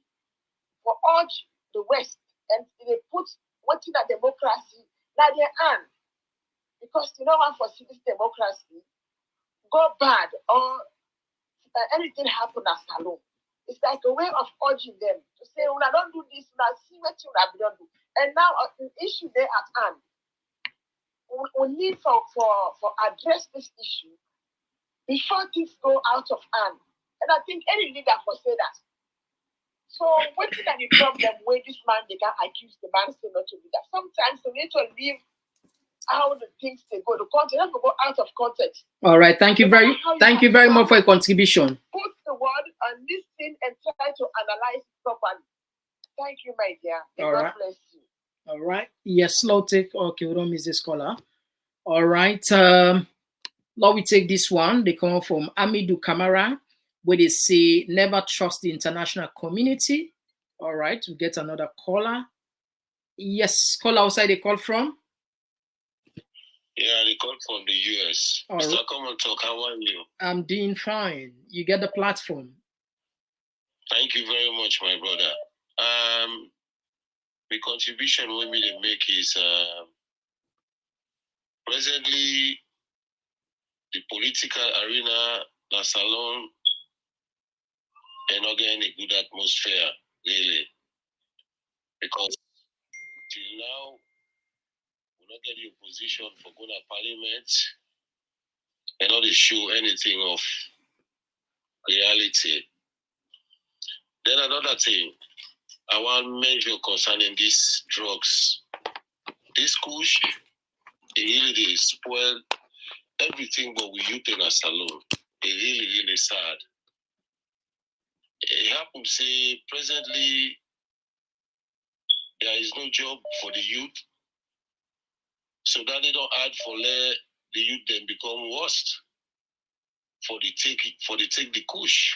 [SPEAKER 10] for urge the West and they put what in a democracy now their hand. Because you know one for this democracy go bad or anything happen as salon. It's like a way of urging them to say, when I don't do this, when I see what you have done do. And now the issue there at hand, we need for address this issue before things go out of hand. And I think any leader will say that. So what is the problem where this man they can accuse the man say not to do that? Sometimes we need to leave how the things they go. The context have to go out of context.
[SPEAKER 2] All right, thank you very much for your contribution.
[SPEAKER 10] Put the word and listen and try to analyze it properly. Thank you, my dear.
[SPEAKER 2] All
[SPEAKER 10] God
[SPEAKER 2] right.
[SPEAKER 10] bless you.
[SPEAKER 2] All right. Yes, slow take. Okay, we don't miss this caller. All right. Now we take this one. They come from Amidou Kamara, where they say never trust the international community. All right, we get another caller. Yes, call outside the call from.
[SPEAKER 11] Yeah, they call from the US.
[SPEAKER 2] All
[SPEAKER 11] Mr.
[SPEAKER 2] right.
[SPEAKER 11] Komon-Tok, how are you?
[SPEAKER 2] I'm doing fine. You get the platform.
[SPEAKER 11] Thank you very much, my brother. The contribution we need to make is presently the political arena, the salon, and not getting a good atmosphere, really. Because till now, we not get the opposition for going to parliament and not show anything of reality. Then another thing, I want to mention concerning these drugs. This kush, it really spoil everything but we youth in a salon. It really, really sad. It happens, say, presently, there is no job for the youth. So that they don't add for let the youth then become worst for the take the kush.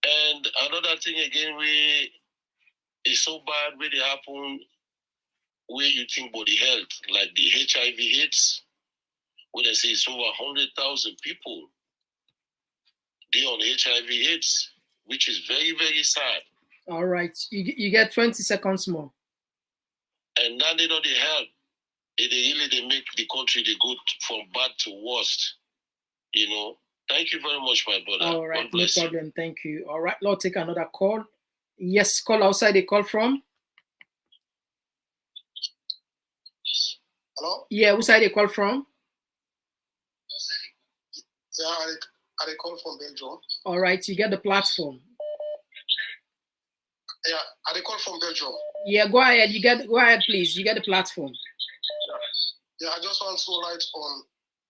[SPEAKER 11] And another thing again, it's so bad where they happen where you think about the health, like the HIV/AIDS, where they say it's over 100,000 people they on HIV/AIDS, which is very, very sad.
[SPEAKER 2] All right, you get 20 seconds more.
[SPEAKER 11] And now they know the help. They make the country they go from bad to worst. You know. Thank you very much, my brother.
[SPEAKER 2] All right, no problem. Thank you. All right, Lord, take another call. Yes, call outside. They call from.
[SPEAKER 12] Hello?
[SPEAKER 2] Yeah, who side they call from?
[SPEAKER 12] Yeah, I call from Belgium.
[SPEAKER 2] All right, you get the platform.
[SPEAKER 12] Yeah, I call from Belgium.
[SPEAKER 2] Yeah, go ahead. Go ahead, please. You get the platform.
[SPEAKER 12] Yeah, I just want to write on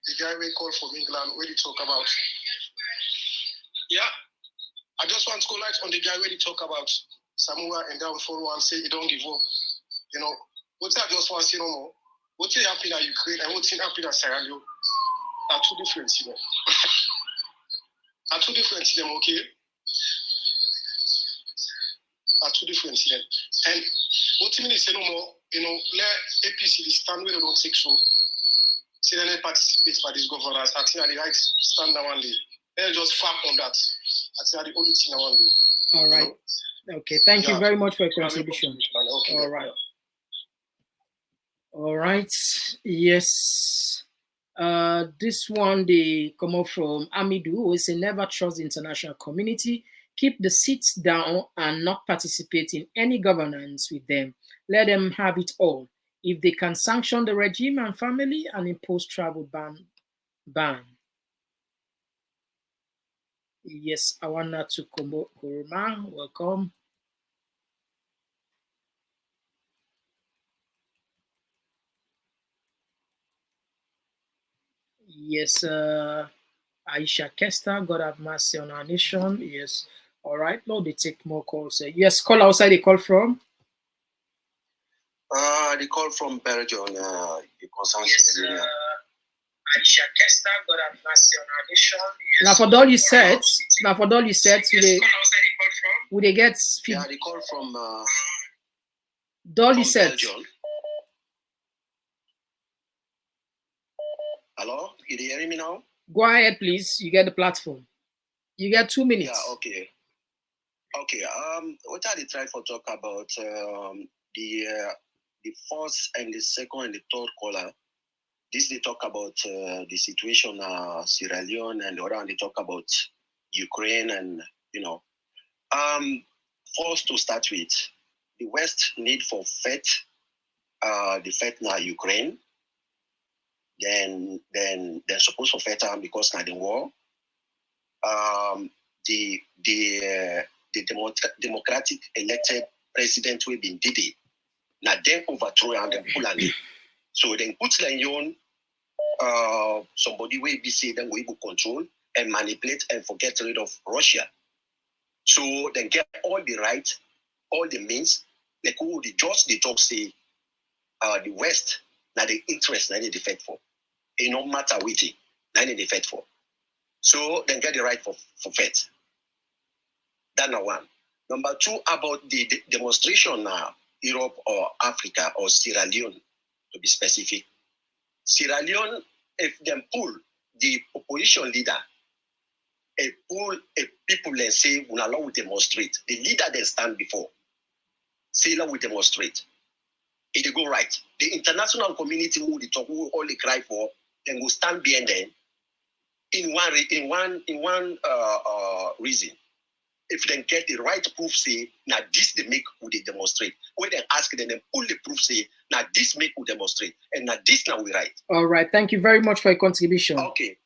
[SPEAKER 12] the guy we call from England where they talk about. Yeah, I just want to light on the guy where they talk about Samura and down for and say he don't give up. You know, what I just want to say no more. What happened in Ukraine and what happened in Sierra Leone are two different things. Are two different things, okay? Are two different things. And what you mean is no more, you know, let APC stand where they don't take so. See, they participate by these governors. I think the right stand now one day. They just fuck on that. I think the only thing now one day.
[SPEAKER 2] All right. You know? Okay. Thank you very much for your contribution.
[SPEAKER 12] Okay.
[SPEAKER 2] All right. All right. Yes. This one they come up from Amidu, who say never trust the international community. Keep the seats down and not participate in any governance with them. Let them have it all. If they can sanction the regime and family and impose travel ban. Yes, Awana to Kuruma, welcome. Yes, Aisha Kester, God have mercy on our nation. Yes, all right. Lord, they take more calls. Yes, call outside. They call from.
[SPEAKER 13] They call from Belgium.
[SPEAKER 2] Yes, Aisha Kester, God have mercy on our nation. Yes. Now for all you said, would they get?
[SPEAKER 13] Yeah, they call from.
[SPEAKER 2] Dolly said.
[SPEAKER 13] Hello, you hear me now?
[SPEAKER 2] Go ahead, please. You get the platform. You get 2 minutes.
[SPEAKER 13] Yeah, okay. Okay. What are they trying to talk about? The first and the second and the third caller. This they talk about the situation Sierra Leone, and the other one they talk about Ukraine, and you know. First to start with, the West need for faith. The faith now Ukraine. Then they're supposed to fight because now the war. The democratic elected president will be Didi. Now then overthrow and then pull on it. So then put them on somebody will be say then we will control and manipulate and get rid of Russia. So then get all the right, all the means, like who the just the talk say the West now the interest now they defend for. It no matter what it, now they defend for. So then get the right for faith. That's number one. Number two, about the demonstration now, Europe or Africa or Sierra Leone, to be specific. Sierra Leone, if them pull the opposition leader, pull people and say, we allow we demonstrate. The leader then stand before. Say, let we demonstrate. It go right. The international community who they talk, who all they cry for, then will stand behind them in one reason. If they get the right proof, say now this they make who they demonstrate. When they ask them, then pull the proof, say now this make who demonstrate, and now this now we write.
[SPEAKER 2] All right. Thank you very much for your contribution.
[SPEAKER 13] Okay.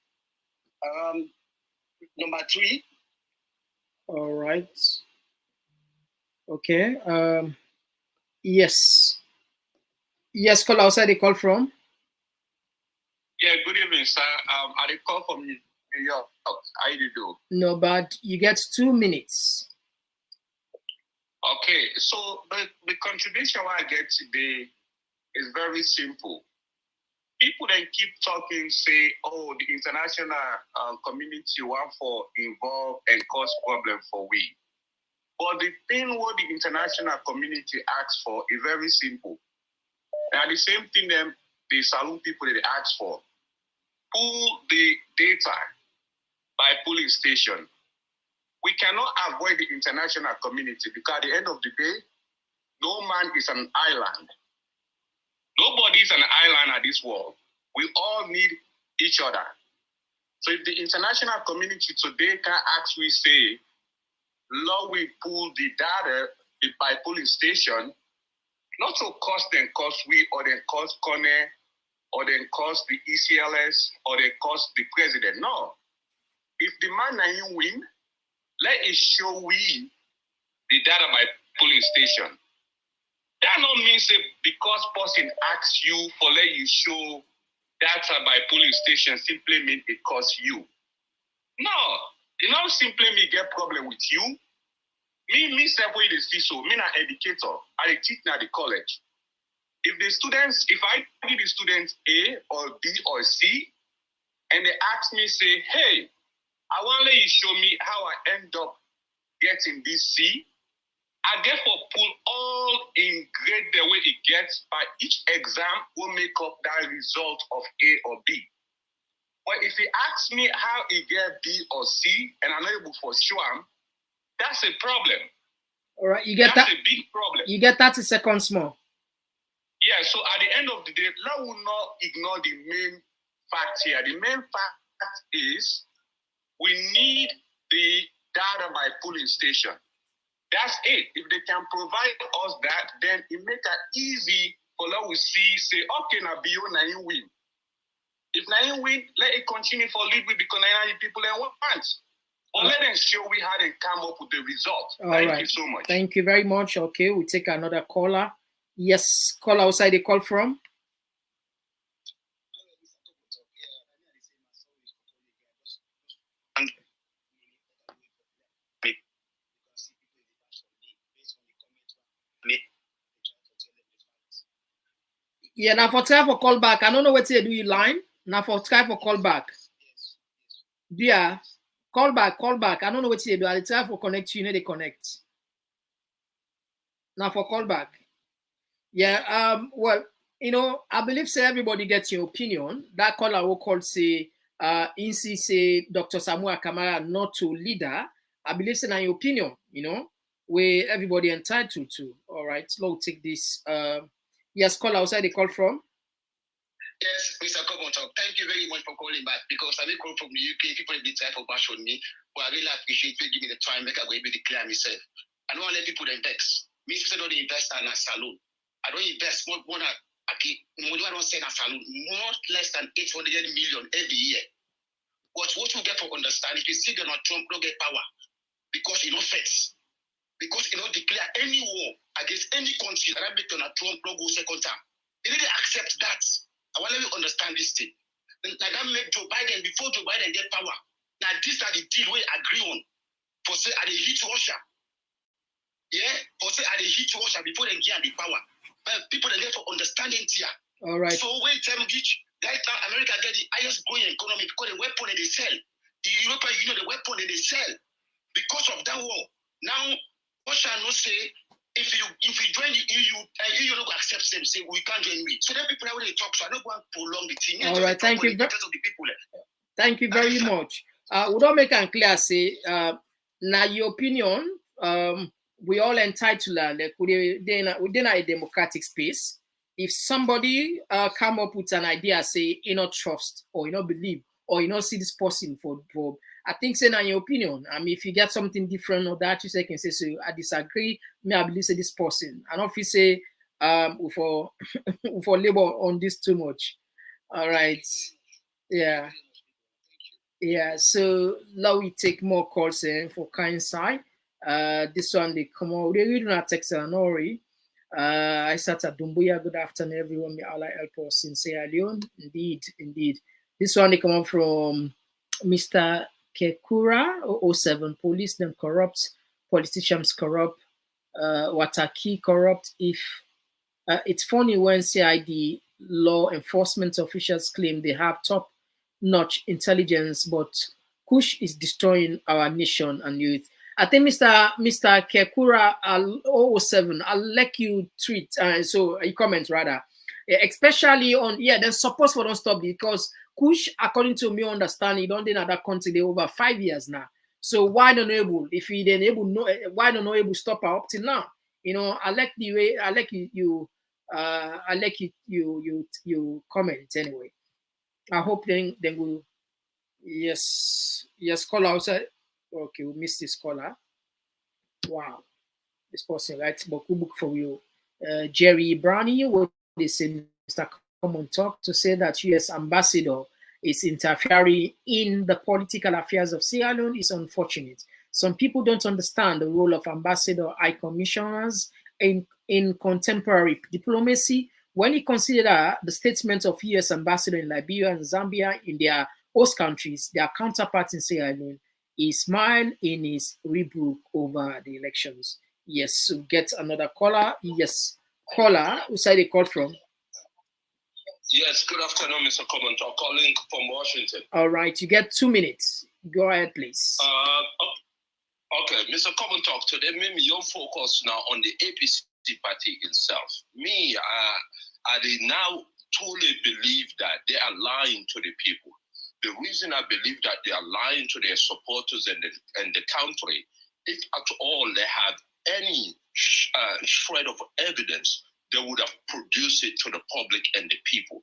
[SPEAKER 13] Number 3.
[SPEAKER 2] All right. Okay. Yes. Yes, call outside the call from.
[SPEAKER 14] Yeah, good evening, sir. I call from New York. How do you do?
[SPEAKER 2] No, but you get 2 minutes.
[SPEAKER 14] Okay, so the contribution I get today is very simple. People then keep talking, say, oh, the international community want for involve and cause problem for we. But the thing what the international community asks for is very simple. And the same thing them the saloon people they ask for. Pull the data by polling station. We cannot avoid the international community because at the end of the day, no man is an island. Nobody is an island at this world. We all need each other. So if the international community today can actually say, Lord, we pull the data by polling station, not to cost we or then cost Kone or then cost the ECLS or then cost the president. No. If the man and you win, let it show we the data by polling station. That not means that because person asks you for let you show data by polling station simply mean it costs you. No, it not simply me get problem with you. Me separate the see so me an educator. I teach at the college. If I give the students A or B or C, and they ask me, say, hey, I want to let you show me how I end up getting this C, I therefore pull all in grade the way it gets by each exam will make up that result of A or B. But if he asks me how he get B or C, and I'm not able for show him, that's a problem.
[SPEAKER 2] All right, you get
[SPEAKER 14] that's a big problem.
[SPEAKER 2] You get 30 seconds more.
[SPEAKER 14] Yeah, so at the end of the day, let us not ignore the main fact here. The main fact is we need the data by polling station. That's it. If they can provide us that, then it makes it easy for us to see, say, okay, now BO, now you win. If now you win, let it continue for lead with because now people they want. But let them show we how they come up with the result. Thank you so much.
[SPEAKER 2] Thank you very much. Okay, we'll take another caller. Yes, call outside the call from. Yeah, now for try for call back. I don't know what to do you line. Now for try for call back. Yeah, call back. I don't know what to do. I'll try for connect you. They connect. Now for call back. Yeah, well, I believe say everybody gets your opinion. That caller will call say INSI say Dr. Samura Kamara not to leader. I believe say your opinion, where everybody entitled to. All right, so we'll take this. Yes, call outside the call from.
[SPEAKER 8] Yes, Mr. Komon-Tok, thank you very much for calling back because I may call from the UK. People have been trying for bash on me, but I really appreciate you giving me the time. Make I go able to declare myself. I don't want to let people invest. Me, I don't invest in a salon. I don't invest more than I don't send a salon, more less than 800 million every year. But what you get for understand, if you see Donald Trump don't get power because he not fits, because he don't declare any war against any country that make Donald Trump don't go second time. They didn't accept that. I want to understand this thing. Like that make Joe Biden, before Joe Biden get power, now this are the deal we agree on. For say, are they hit Russia? Yeah? For say, are they hit Russia before they get the power? But people are there for understanding here.
[SPEAKER 2] All right.
[SPEAKER 8] So when time reach, right now America get the highest growing economy because the weapon that they sell. The European Union, the weapon that they sell. Because of that war. Now, Russia not say, if you join the EU, EU not going to accept them, say we can't join me. So then people are going to talk, so I don't want to prolong the thing.
[SPEAKER 2] All right, thank you. Thank you very much. We don't make it clear, say, now your opinion, we all entitled, like within a democratic space. If somebody come up with an idea, say, you not trust or you not believe, or you not see this person for I think say in your opinion. I mean, if you get something different or that you say can say so I disagree, me I believe say this person. I don't feel say for for labor on this too much. All right. Yeah. Yeah, so now we take more calls for kind side. This one they come out. They read not text and Nori. I start at Dumbuya. Good afternoon, everyone. May Allah help us in Sierra Leone. Indeed, indeed. This one they come out from Mr. Kekura 007. Police them corrupt, politicians corrupt, Wataki corrupt. If it's funny when CID law enforcement officials claim they have top-notch intelligence, but Kush is destroying our nation and youth. I think Mr. Kekura 007, I'll let you tweet, so you comment rather, especially on then support for don't stop because Kush, according to me understand, he don't in other country they over 5 years now. So why don't able if he then able no why don't know able stop her up till now? You know, I like the way I like you I like you comment anyway. I hope then we'll yes caller outside. Okay, we missed this caller. Wow, this person writes book for you. Jerry Brownie, what they say, Mr. Komon-Tok, to say that U.S. ambassador is interfering in the political affairs of Sierra Leone is unfortunate. Some people don't understand the role of ambassador high commissioners in contemporary diplomacy. When you consider the statement of U.S. ambassador in Liberia and Zambia in their host countries, their counterparts in Sierra Leone, he smiled in his rebuke over the elections. Yes, so get another caller. Yes, caller. Who side they call from?
[SPEAKER 11] Yes, good afternoon, Mr. Komon-Tok, calling from Washington.
[SPEAKER 2] All right, you get 2 minutes. Go ahead, please.
[SPEAKER 11] Okay, Mr. Komon-Tok, today maybe your focus now on the APC party itself. Me, I now truly believe that they are lying to the people. The reason I believe that they are lying to their supporters and the country, if at all they have any shred of evidence, they would have produced it to the public and the people.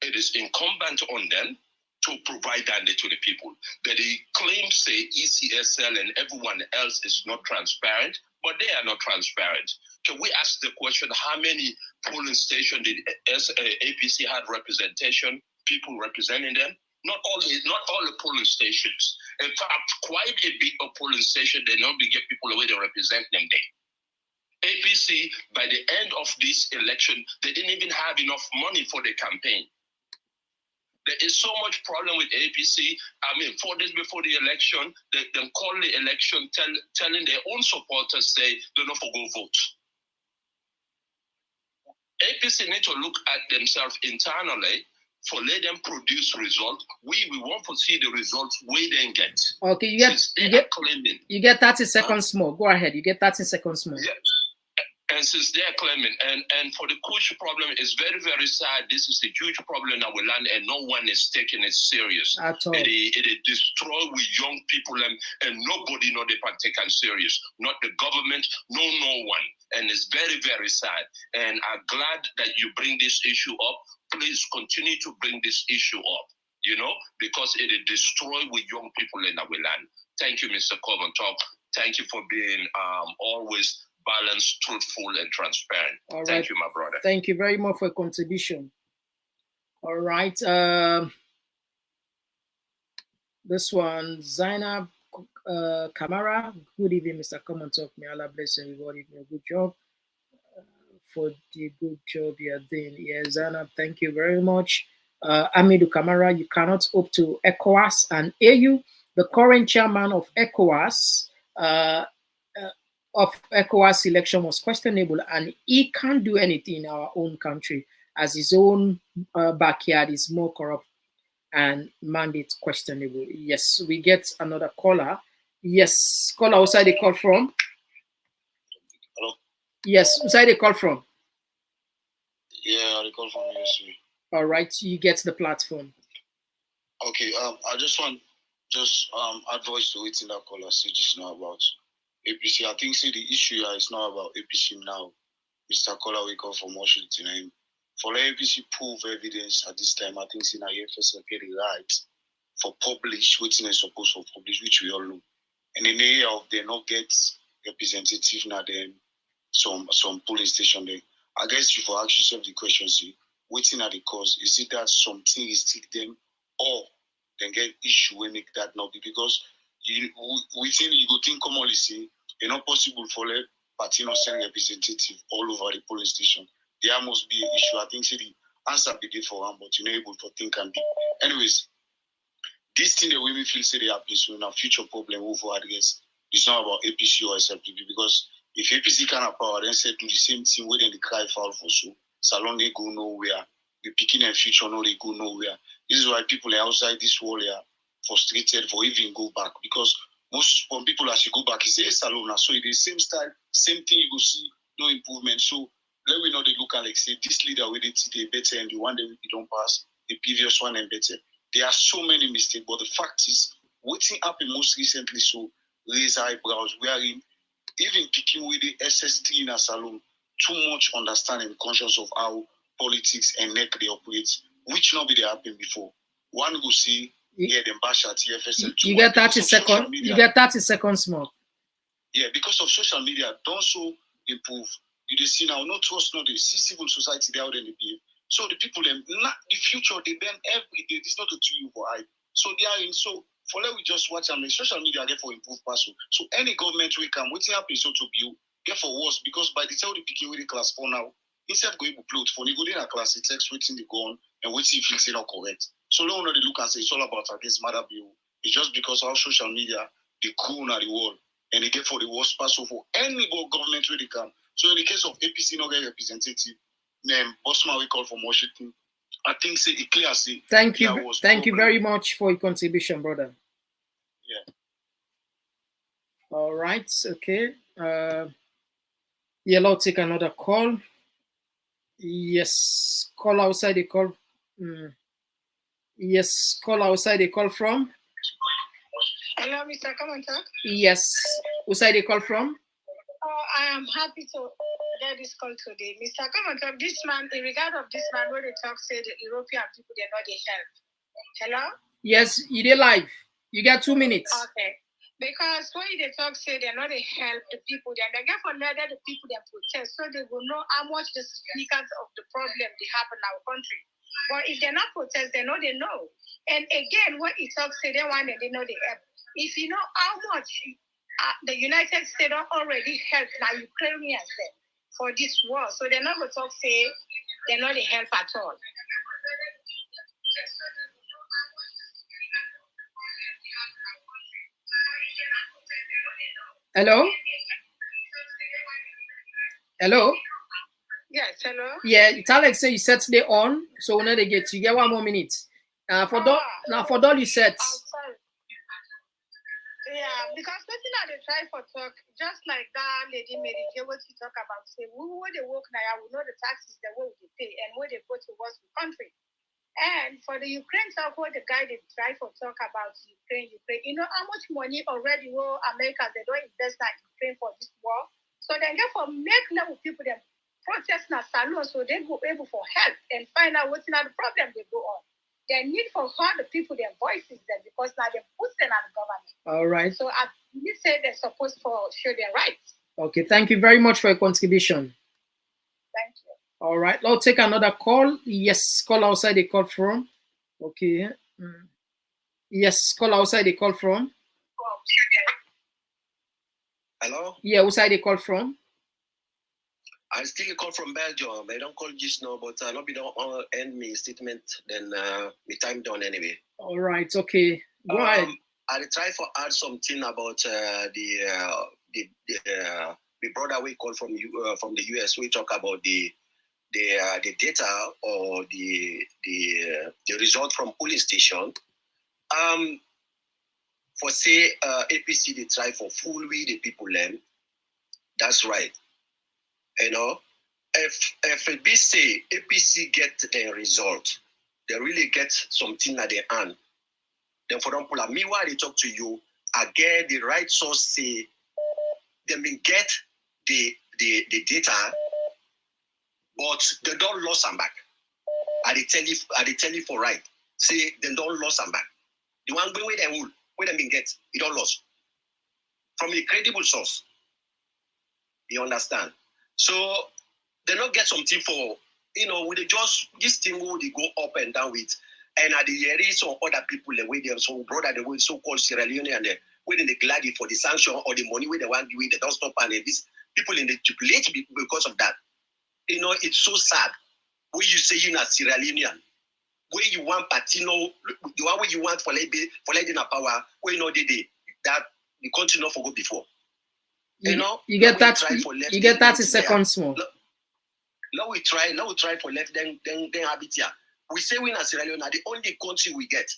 [SPEAKER 11] It is incumbent on them to provide that to the people. That they claim, say, ECSL and everyone else is not transparent, but they are not transparent. Can we ask the question, how many polling stations did APC have representation, people representing them? Not all the polling stations. In fact, quite a bit of polling stations, they not get people the way they represent them there. APC, by the end of this election, they didn't even have enough money for the campaign. There is so much problem with APC. I mean, 4 days before the election, they call the election telling their own supporters, say, they're not for go vote. APC need to look at themselves internally for let them produce results. We want to see the results we then get.
[SPEAKER 2] Okay, you get 30 seconds more. Go ahead. You get 30 seconds more.
[SPEAKER 11] Yeah. And since they're claiming, and for the Kush problem, it's very, very sad. This is a huge problem that we land, and no one is taking it serious.
[SPEAKER 2] At all.
[SPEAKER 11] It destroy with young people, and nobody know they can take it serious. Not the government, no one. And it's very, very sad. And I'm glad that you bring this issue up. Please continue to bring this issue up, because it destroy with young people in our land. Thank you, Mr. Komon-Tok. Thank you for being always balanced, truthful, and transparent.
[SPEAKER 2] All
[SPEAKER 11] Thank
[SPEAKER 2] right.
[SPEAKER 11] you, my brother.
[SPEAKER 2] Thank you very much for your contribution. All right. This one, Zainab Kamara. Good evening, Mr. Komon-Tok. May Allah bless everybody for a good job. For the good job you are doing. Yeah, Zainab, thank you very much. Amidu Kamara, you cannot hope to ECOWAS and AU. The current chairman of ECOWAS election was questionable, and he can't do anything in our own country as his own backyard is more corrupt and mandate questionable. Yes, we get another caller. Yes, caller, outside the call from?
[SPEAKER 11] Hello?
[SPEAKER 2] Yes, outside the call from?
[SPEAKER 11] Yeah, I call from USC.
[SPEAKER 2] All right, you get the platform.
[SPEAKER 11] Okay, I just want advice to waiting that caller say just now about APC. I think the issue here is not about APC now. Mr. Caller, we come from Washington. And For APC prove evidence at this time, I think in IFS get it right for publish waiting and supposed for publish, which we all know. And in the area of they not get representative now then some polling station there. I guess you for ask yourself the question, see, waiting at the cause, is it that something restrict them or then get issue when make that not be because you go think commonly see it's not possible for the party not send representative all over the polling station. There must be an issue. I think see the answer be there for one, but you're not able to think and be. Anyways, this thing that women feel say they happen so in a future problem over against it's not about APC or SLPP because if APC can have power, then say do the same thing where then they cry foul for so salon they go nowhere. The picking and future no they go nowhere. This is why people outside this world are frustrated for even go back because most people as you go back, you say salon so it is same style, same thing you go see, no improvement. So let me know they look at like say this leader with it today better and the one that we don't pass, the previous one and better. There are so many mistakes, but the fact is, what's happened most recently, so raise eyebrows, wearing, even picking with the SS3 in a salon, too much understanding and conscious of how politics and neck they operate, which not be they happen before. One go see, them bash at TFS.
[SPEAKER 2] You get 30 seconds. You get 30 seconds more.
[SPEAKER 11] Yeah, because of social media, don't so improve. You just see now, not trust, not the see civil society there out in the behave. So the people, them, not the future, they bend every day. This is not a to you for hype. So they are in. So for let we just watch them. Social media get for improve person. So any government we can, what's happening so to be get for worse because by the time the picking with the class 4 now, instead of going to plot for you go in a class, it takes waiting the gun and waiting if it's not correct. So long they look and say it's all about against mother bill. It's just because our social media they cool now the world and they get for the worst person for any government where they can. So in the case of APC not get representative. Bosman we call from Washington. I think say it clear say
[SPEAKER 2] thank you very much for your contribution, brother.
[SPEAKER 11] Yeah.
[SPEAKER 2] All right, okay. Yeah, let's take another call. Yes, call outside the call. Yes, call outside the call from.
[SPEAKER 15] Hello, Mr. Komon-Tok.
[SPEAKER 2] Yes, outside the call from.
[SPEAKER 15] Oh, I am happy to get this call today. Mr. Komon-Tok, this man, in regard of this man, where they talk, say the European people, they're not the help. Hello?
[SPEAKER 2] Yes, you did live. You got 2 minutes.
[SPEAKER 15] Okay. Because when they talk, say they're not the help the people, then they get for letter the people that protest, so they will know how much the significance of the problem they have in our country. But if they're not protest, they know they know. And again, when it talks, say they want it, they know they help. If you know how much the United States already helped now Ukrainians for this war, so they're not going to talk, say they're not the help at all.
[SPEAKER 2] Hello? Hello?
[SPEAKER 15] Yes, hello?
[SPEAKER 2] Yeah, it's Alex say you set today on, so when they get you get 1 more minute. For all you set.
[SPEAKER 15] Yeah, because nothing that they try for talk, just like that lady Mary J, what she talk about, say, where they work now, we know the taxes, the way they pay, and where they go towards the country. And for the Ukraine talk, what the guy they try for talk about Ukraine, you know how much money already will America, they don't invest in Ukraine for this war. So they get for make level people, them protest now salon, so they go able for help and find out what's not the problem they go on. They need for all the people their voices then because now they put them on the government.
[SPEAKER 2] All right.
[SPEAKER 15] So I say they're supposed to show their rights.
[SPEAKER 2] Okay, thank you very much for your contribution.
[SPEAKER 15] Thank you.
[SPEAKER 2] All right, let's take another call. Yes, call outside the call from. Okay. Yes, call outside the call from.
[SPEAKER 13] Hello?
[SPEAKER 2] Yeah, outside the call from.
[SPEAKER 13] I still call from Belgium. I don't call just now, but not be don't end me statement. Then my time done anyway.
[SPEAKER 2] All right. Okay. Go ahead.
[SPEAKER 13] I'll try for add something about the brother we call from the US. We talk about the data or the result from police station. For say APC they try for full way the people learn. That's right. You know, if it be say APC get the result, they really get something at their hand. Then for example, me while they talk to you, I get the right source say they may get the data, but they don't lose them back. they tell you for right. Say they don't lose some back. The one where they will, where they get, it don't lose. From a credible source. You understand? So they not get something for, with the just this thing where they go up and down with, and at the area some other people the way they so brother the way so-called Sierra Leone and where they glad for the sanction or the money where they want to give, they don't stop and these people in the jubilate because of that. It's so sad. Where you say you're not Sierra Leonean, where you want Patino, the one where you want for letting a power, where that the country not forgot before.
[SPEAKER 2] You get that. You get 30 seconds more.
[SPEAKER 13] Now we try for left, then have it here. We say we in Sierra Leone are the only country we get.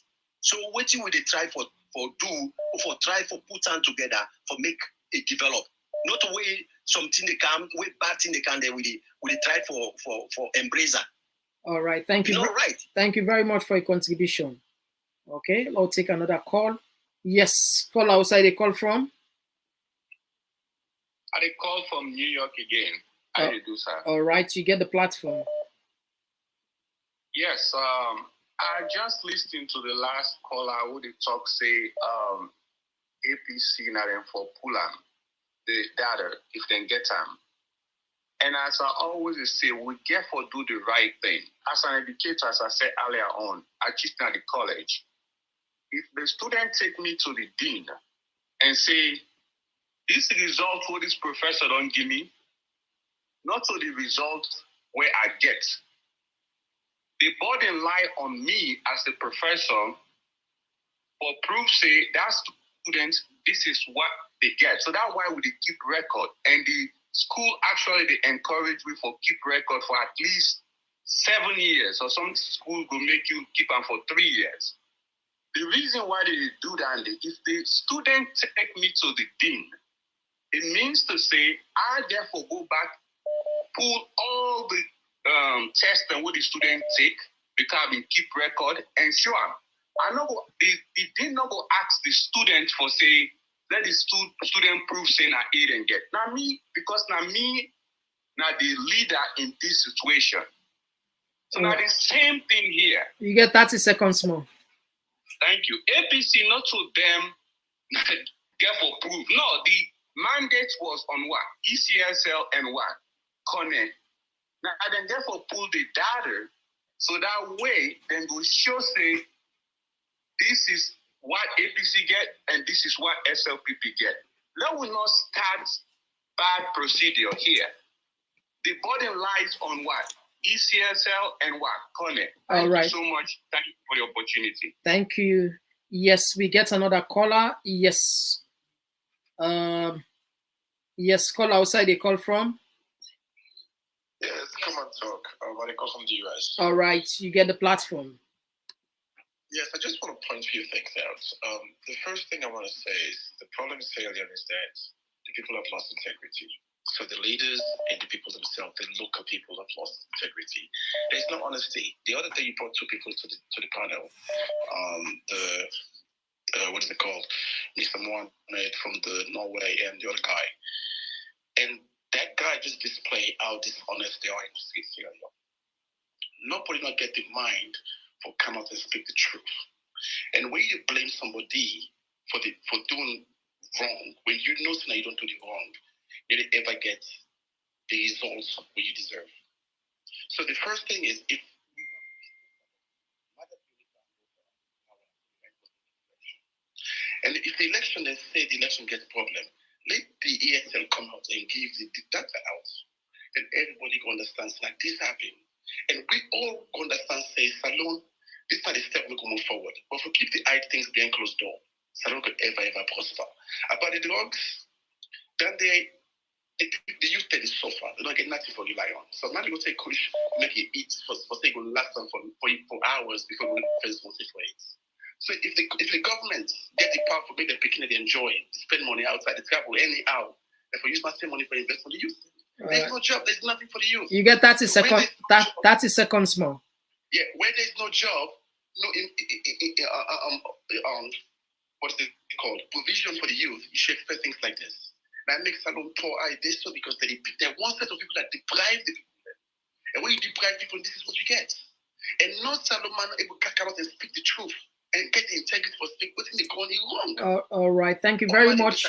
[SPEAKER 13] So what will they try for put on together for make it develop? Not the way something they can, way bad thing they can, they will try for embrace that.
[SPEAKER 2] All right, thank you.
[SPEAKER 13] Right.
[SPEAKER 2] Thank you very much for your contribution. Okay, I'll take another call. Yes, call outside. They call from.
[SPEAKER 16] I call from New York again. How do you do, sir?
[SPEAKER 2] All right, you get the platform.
[SPEAKER 16] Yes, I just listened to the last caller who they talk say APC now then for Pulam, the data if they get them. And as I always say, we get for do the right thing. As an educator, as I said earlier on, I teach at the college. If the student take me to the dean and say, this result for this professor don't give me, not to the result where I get. The burden lie on me as a professor for proof say that student, this is what they get. So that's why we keep record. And the school actually they encourage me for keep record for at least 7 years, or some school will make you keep them for 3 years. The reason why they do that, if the student take me to the dean, it means to say I therefore go back, pull all the tests and what the student take, because I keep record and show them. I know the dean not go ask the student for say, let the student prove say na aid and get. Now me, because now me, now the leader in this situation. So now the same thing here.
[SPEAKER 2] You get 30 seconds more.
[SPEAKER 16] Thank you. APC not to them get for proof. No, the mandate was on what? ECSL and what? Connect. Now I then therefore pull the data so that way then go show say this is what APC get and this is what SLPP get. Let we not start bad procedure here. The burden lies on what? ECSL and what? Connect. Thank you so much. Thank you for the opportunity.
[SPEAKER 2] Thank you. Yes, we get another caller. Yes. Yes, call outside. They call from.
[SPEAKER 17] Yes, Komon-Tok. I call from the US.
[SPEAKER 2] All right, you get the platform.
[SPEAKER 17] Yes, I just want to point a few things out. The first thing I want to say is the problem is failure is that the people have lost integrity. So the leaders and the people themselves, the local people have lost integrity. There's no honesty. The other day you brought two people to the panel. What is it called? Mr. Mohammed from the Norway and the other guy. And that guy just displayed how dishonest they are in Syria. Nobody not get the mind for come out and speak the truth. And when you blame somebody for doing wrong, when you know that you don't do the wrong, you don't ever get the results what you deserve. So the first thing is and if the election, they say the election gets a problem, let the ESL come out and give the data out. And everybody can understand like this happened. And we all understand, say, Salon, this is not the step we can move forward. But if we keep the things behind closed door, Salon could ever prosper. About the drugs, then the youth that is suffer, they don't get nothing for rely on. So now they go take kush, make it eat for say go last them for hours before we first want it for it. So if the government get the power for make the picking they enjoy, spend money outside the travel anyhow, and for use my same money for invest for the youth. There's no job, there's nothing for the youth.
[SPEAKER 2] You get 30 seconds. 30 seconds more.
[SPEAKER 17] Yeah, where there's no job, no what is it called? Provision for the youth, you should expect things like this. That makes Salon poor this so because they're one set of people that deprive the people. And when you deprive people, this is what you get. And not Salomon able to come out and speak the truth and get the integrity for speak within the corner wrong.
[SPEAKER 2] All right. Thank you very much.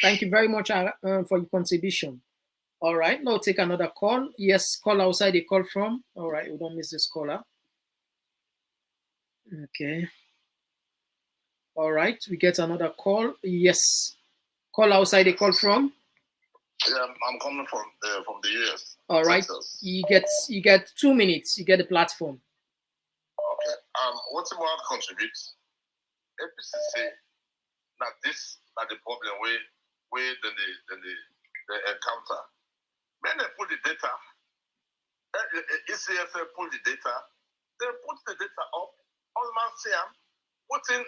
[SPEAKER 2] Thank you very much for your contribution. All right. Now take another call. Yes, call outside the call from. All right. We don't miss this caller. Okay. All right. We get another call. Yes. Call outside the call from.
[SPEAKER 18] Yeah, I'm coming from the US.
[SPEAKER 2] All right.
[SPEAKER 18] Texas.
[SPEAKER 2] You get 2 minutes. You get the platform.
[SPEAKER 18] Okay. What you want to contribute? APC say that this are the problem where they encounter. When they put the data, ECSL pull the data, they put the data up, all man see what in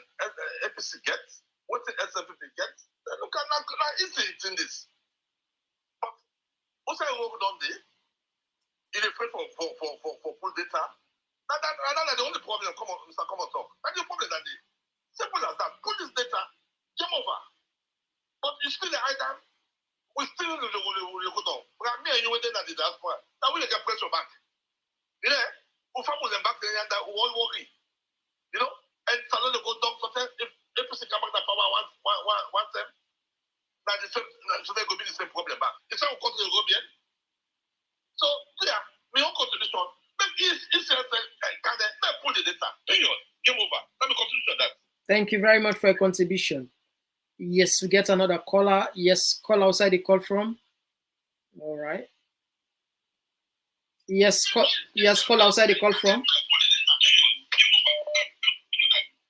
[SPEAKER 18] APC gets, what in SFP gets. Look at now easy it's in this. But what's I work on there? It is for full data. That's the only problem. Come on, Mr. Komon-Tok. That's the problem that day. Simple as that. Put this data, jump over. But you still the item. We still the go down. But me and you went in at the diaspora. Now we get pressure back. You know, we found them back there that we all worry. You know, and Salon go down. If APC come back that power one time, now the same, so there could be the same problem back. It's how we continue to go bien. So yeah, my own contribution. Put the data. Game over. Let me continue to that.
[SPEAKER 2] Thank you very much for your contribution. Yes, we get another caller. Yes, call outside the call from. All right. Yes, call outside the call from.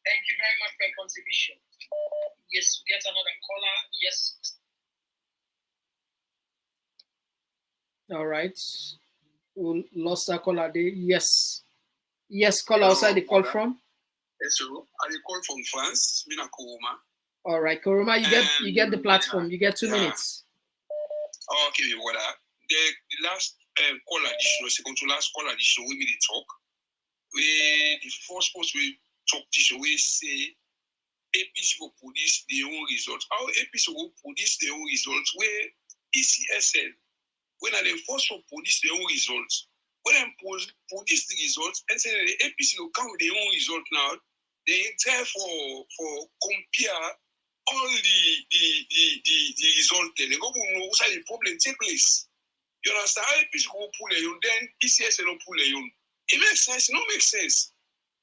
[SPEAKER 2] Thank you very much for your contribution. Yes, we get another caller. Yes. All right. We lost our caller there. Yes. Yes, call outside the call from.
[SPEAKER 19] Yes, sir. I call from France. Mina Kuruma.
[SPEAKER 2] All right, Kuruma, you get the platform. You get 2 minutes.
[SPEAKER 19] Okay, what the last call addition, second to last call addition, we made a talk. The first post we talk this, we say APC will produce their own results. How APC will produce their own results? Where ECSL, when they first will produce their own results, when they produce the results, and say the APC will come with their own result now, they try for compare all the result. They go know what's the problem take place. You understand? How APC will pull a then ECSL will pull a it makes sense. It don't make sense.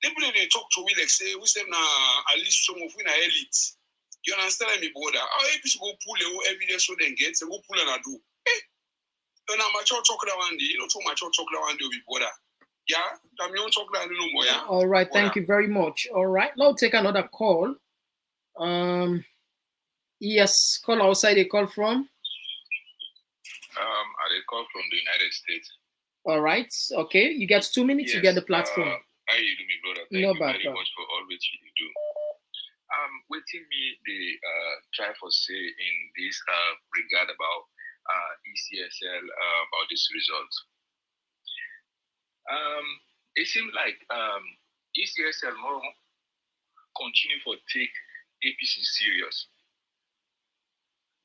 [SPEAKER 19] People they talk to me like say we say now at least some of we are elite. You understand me, brother? How APC go pull a evidence so they get they go pull and do. And I'm mature talk that one day, you know, too mature talk that one day with brother. Yeah, I'm your talk that no more, yeah.
[SPEAKER 2] All right, thank you very much. All right, now take another call. Yes, call outside the call from.
[SPEAKER 20] I call from the United States.
[SPEAKER 2] All right, okay, you get 2 minutes, yes, you get the platform.
[SPEAKER 20] How you do, me brother? Thank you very much for all what you do. Waiting me the try for say in this regard about ECSL about this result. It seems like ECSL more continue for take APC serious.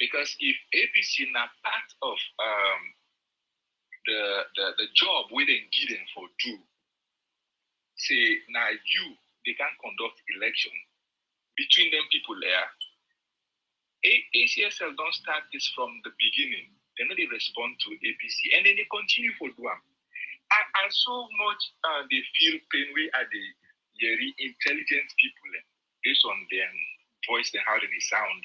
[SPEAKER 20] Because if APC not part of the job we then give them for do, say now they can conduct election between them people there. ACSL don't start this from the beginning. They know they respond to APC and then they continue for do them. And so much they feel pain we are the very intelligent people based on their voice and how they sound.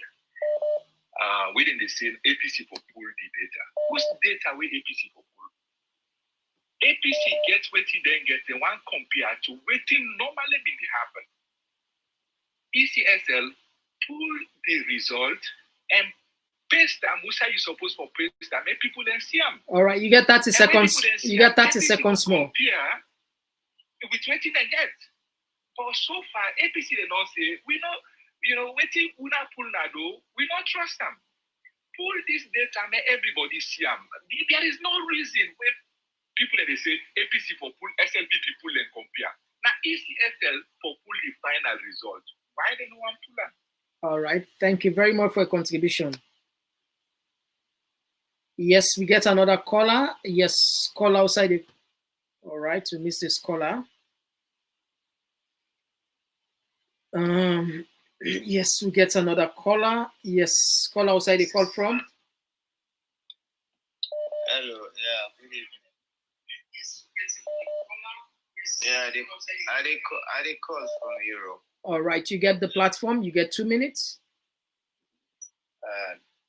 [SPEAKER 20] Within the same APC for pull the data. Whose data will APC for pull? APC gets waiting then get the one compared to waiting normally be happen. ECSL pull the result and paste them. Which are you supposed for paste them? Make people then see them.
[SPEAKER 2] All right, you get 30 seconds. You get 30 seconds more.
[SPEAKER 20] Compare with waiting they get. But so far, APC they don't say we know. You know, waiting una pull nado, we don't trust them. Pull this data, make everybody see them. There is no reason where people they say APC for pull, SLPP pull and compare. Now ECSL for pull the final result. Why they no want pull that?
[SPEAKER 2] All right, thank you very much for your contribution. Yes, we get another caller. Yes, call outside it. All right, we missed this caller. Yes, we get another caller. Yes, caller outside the call from.
[SPEAKER 21] Hello, yeah, good evening. Yeah, I call from Europe.
[SPEAKER 2] All right, you get the platform. You get 2 minutes.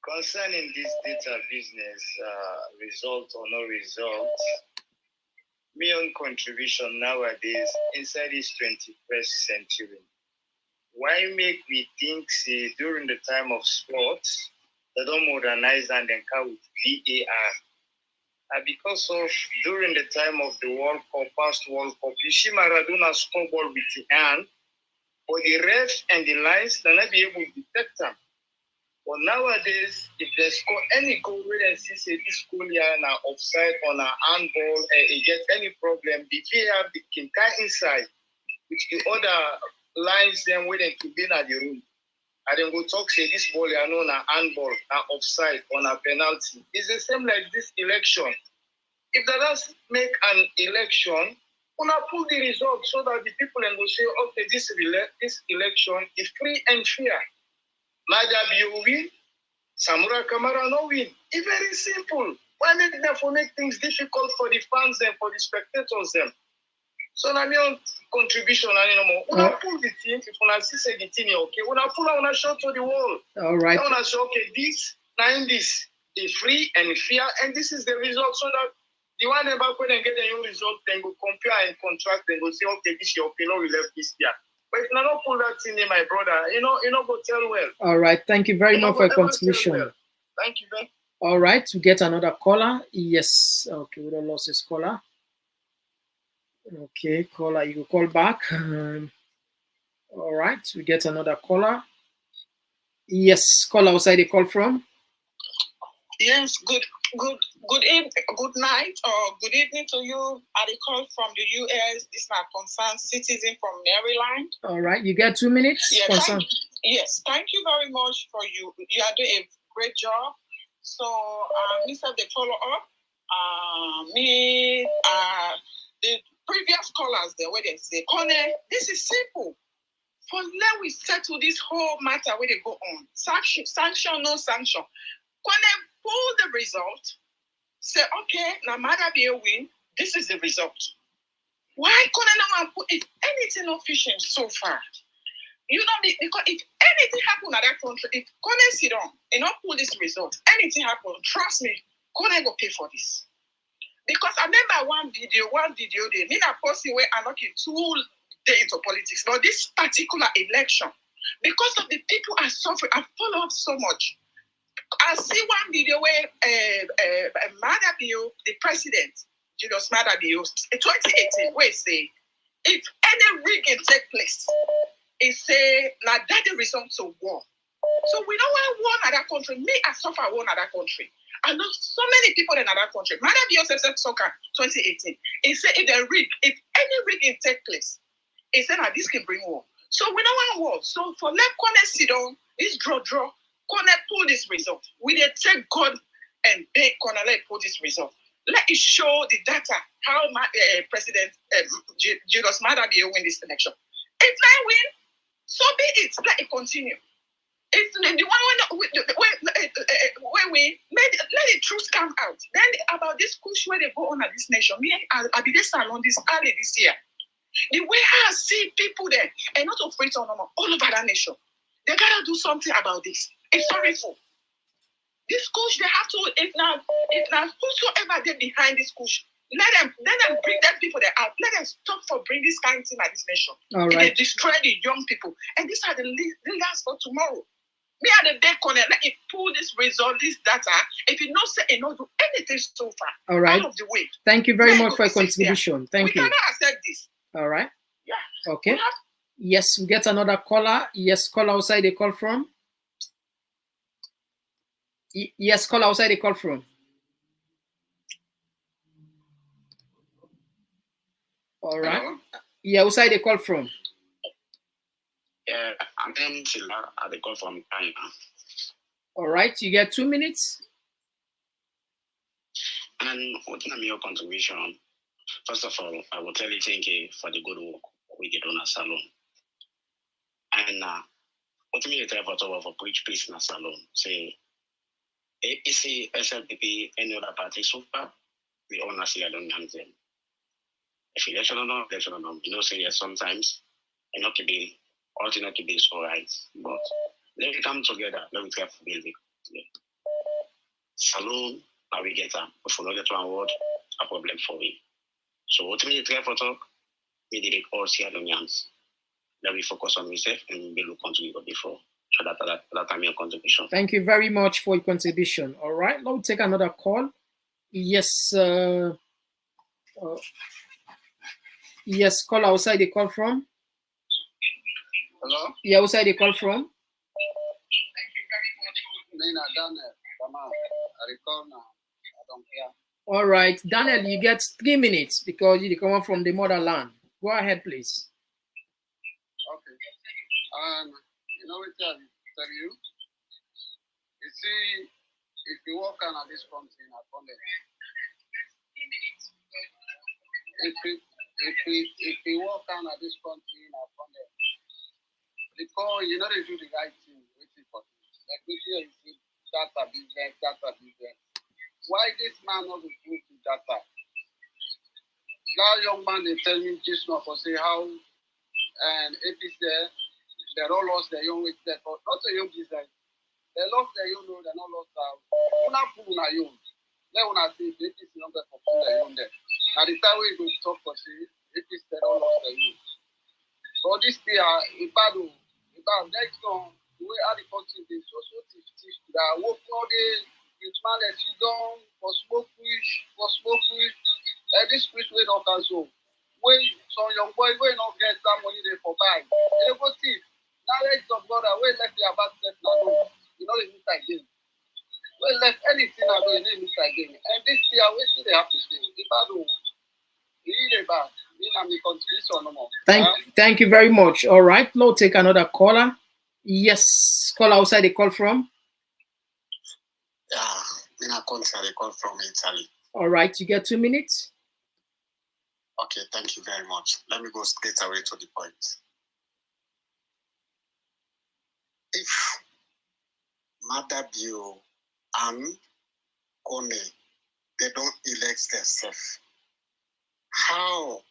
[SPEAKER 21] Concerning this data business, result or no result, my own contribution nowadays inside this 21st century. Why make me think, say, during the time of sports, they don't modernize and then come with VAR? Because of during the time of the World Cup, past World Cup, you see Maradona score ball with the hand, but the ref and the lines, they're not be able to detect them. But nowadays, if they score any goal, we then see say this goal here now offside on a handball, it gets any problem, the VAR can come inside, which the other lines then where they can be in the room. And then go talk say this ball here known a handball, a offside on a penalty. It's the same like this election. If they does make an election, wanna pull the result so that the people and go say, okay, this election is free and fair. Neither win, Samura Kamara no win. It's very simple. Why make them for make things difficult for the fans and for the spectators them? So now my own contribution and no more. Wanna pull the team if wanna see the team okay. Wanna pull and wanna show to the world.
[SPEAKER 2] All right.
[SPEAKER 21] Wanna show okay this is free and fair and this is the result so that the one about when they get a new result, then go compare and contrast, then go say, okay, this year, okay, no, we left this year. But if you don't pull that in there, my brother, you know, go tell well.
[SPEAKER 2] All right. Thank you very much for your contribution.
[SPEAKER 21] Well. Thank you, Ben.
[SPEAKER 2] All right. We get another caller. Yes. Okay. We don't lose this caller. Okay. Caller, you call back. All right. We get another caller. Yes. Caller outside the call from.
[SPEAKER 22] Yes. Good evening, good night, or good evening to you. I call from the US. This is my concerned citizen from Maryland.
[SPEAKER 2] All right, you got 2 minutes.
[SPEAKER 22] Yes, thank you very much for you. You are doing a great job. So, Mr. The follow up. The previous callers there where they say, Kone, this is simple. For let we settle this whole matter where they go on. Sanction, no sanction. Kone, pull the result. Say, okay, no matter be a win, this is the result. Why couldn't I put if anything official so far? You know, because if anything happen at that country, if Kone sit down and not pull this result, anything happen, trust me, Kone go pay for this. Because I remember one video they mean a person where I'm not too into politics, but this particular election, because of the people are suffering, I follow up so much. I see one video where Madabio, the president, Julius Madabio, 2018, where he say, if any rigging take place, he say, now that the result of war. So we don't want war in that country. Me, I suffer war in that country. I know so many people in that country. Madabio said soccer 2018. He said, if any rigging take place, he said, now this can bring war. So we don't want war. So for let Kone sit down, this draw. Kone pull this result. We did take God and beg Kone let pull this result. Let it show the data how my President Julius Madabio win this election. If I win, so be it. Let it continue. If the one when we made let the truth come out. Then about this push where they go on at this nation. Me, I be this salon this early this year. The way I see people there and not afraid of all over that nation. They gotta do something about this. It's sorrowful. This coach, they have to, if not whosoever they behind this coach, let them bring them people there out. Let them stop for bring this kind of thing at this nation.
[SPEAKER 2] All right.
[SPEAKER 22] They destroy the young people. And these are the leaders for tomorrow. Me at the day corner, let it pull this result, this data. If you not say and not do anything so far,
[SPEAKER 2] all right.
[SPEAKER 22] Out of the way.
[SPEAKER 2] Thank you very much for your contribution. Thank you.
[SPEAKER 22] We cannot accept this.
[SPEAKER 2] All right.
[SPEAKER 22] Yeah.
[SPEAKER 2] Okay. Yes, we get another caller. Yes, caller outside the call from. Yes, caller outside the call from. All right.
[SPEAKER 21] Hello?
[SPEAKER 2] Yeah, outside the call from.
[SPEAKER 21] Yeah, I'm then Chilla at the call from China.
[SPEAKER 2] All right, you get 2 minutes.
[SPEAKER 21] And what is your contribution? First of all, I will tell you thank you for the good work we get on our salon.
[SPEAKER 13] And what me try for talk for preach peace na salon. Say APC, SLPP, any other party so far, we honestly I don't have them. If election or not, you know, say yes, sometimes and not to be all not to be so right. But let me come together, let me try to build it. Yeah. Salon, now we get if we not get one word, a problem for me. So what me try for talk, we did it all here on Yans. Let me focus on myself and be look contribute before. So that time your contribution.
[SPEAKER 2] Thank you very much for your contribution. All right, now we'll take another call. Yes, yes, call outside the call from.
[SPEAKER 1] Hello?
[SPEAKER 2] Yeah, outside the call from.
[SPEAKER 1] Nina Daniel, Kamara. I recall now. I don't care.
[SPEAKER 2] All right, Daniel, you get 3 minutes because you come from the motherland. Go ahead, please.
[SPEAKER 1] Okay. You know what I tell you? You see, if you walk on this country in Akonde, if we walk on this country in Akonde, because you know they do the right thing, waiting for this. Like this year, you see data business. Why this man not improve the data? That young man they tell me just now for say how and APC they all lost their young with that, but not a young business. They lost their young, they not lost out. Una pull na young. Then when I say APC not there for pull their young there. Now the time we go talk for say APC they all lost their young. But this year, Ibado, next one, the way how the country is so thief that work all day, with man that you down for smoke fish. And this fish we don't cancel. When some young boy will not get that money they for buy. They go thief. Now let's talk about that. We left the about step now. You know the inside game. We left anything I do in the inside game. And this year, we see they have to say, Ibado, you need a bad.
[SPEAKER 2] Thank you very much. All right, now take another caller. Yes, call outside the call from.
[SPEAKER 13] Yeah, in a country they call from Italy.
[SPEAKER 2] All right, you get 2 minutes.
[SPEAKER 13] Okay, thank you very much. Let me go straight away to the point. If Madabio and Kone, they don't elect themselves, how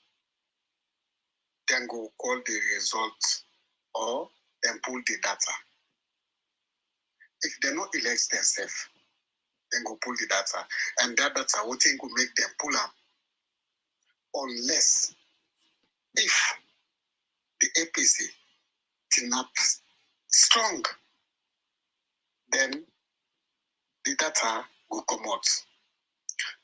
[SPEAKER 13] then go call the result or then pull the data? If they not elect themselves, then go pull the data. And that data, what thing will make them pull up? Unless if the APC is not strong, then the data will come out.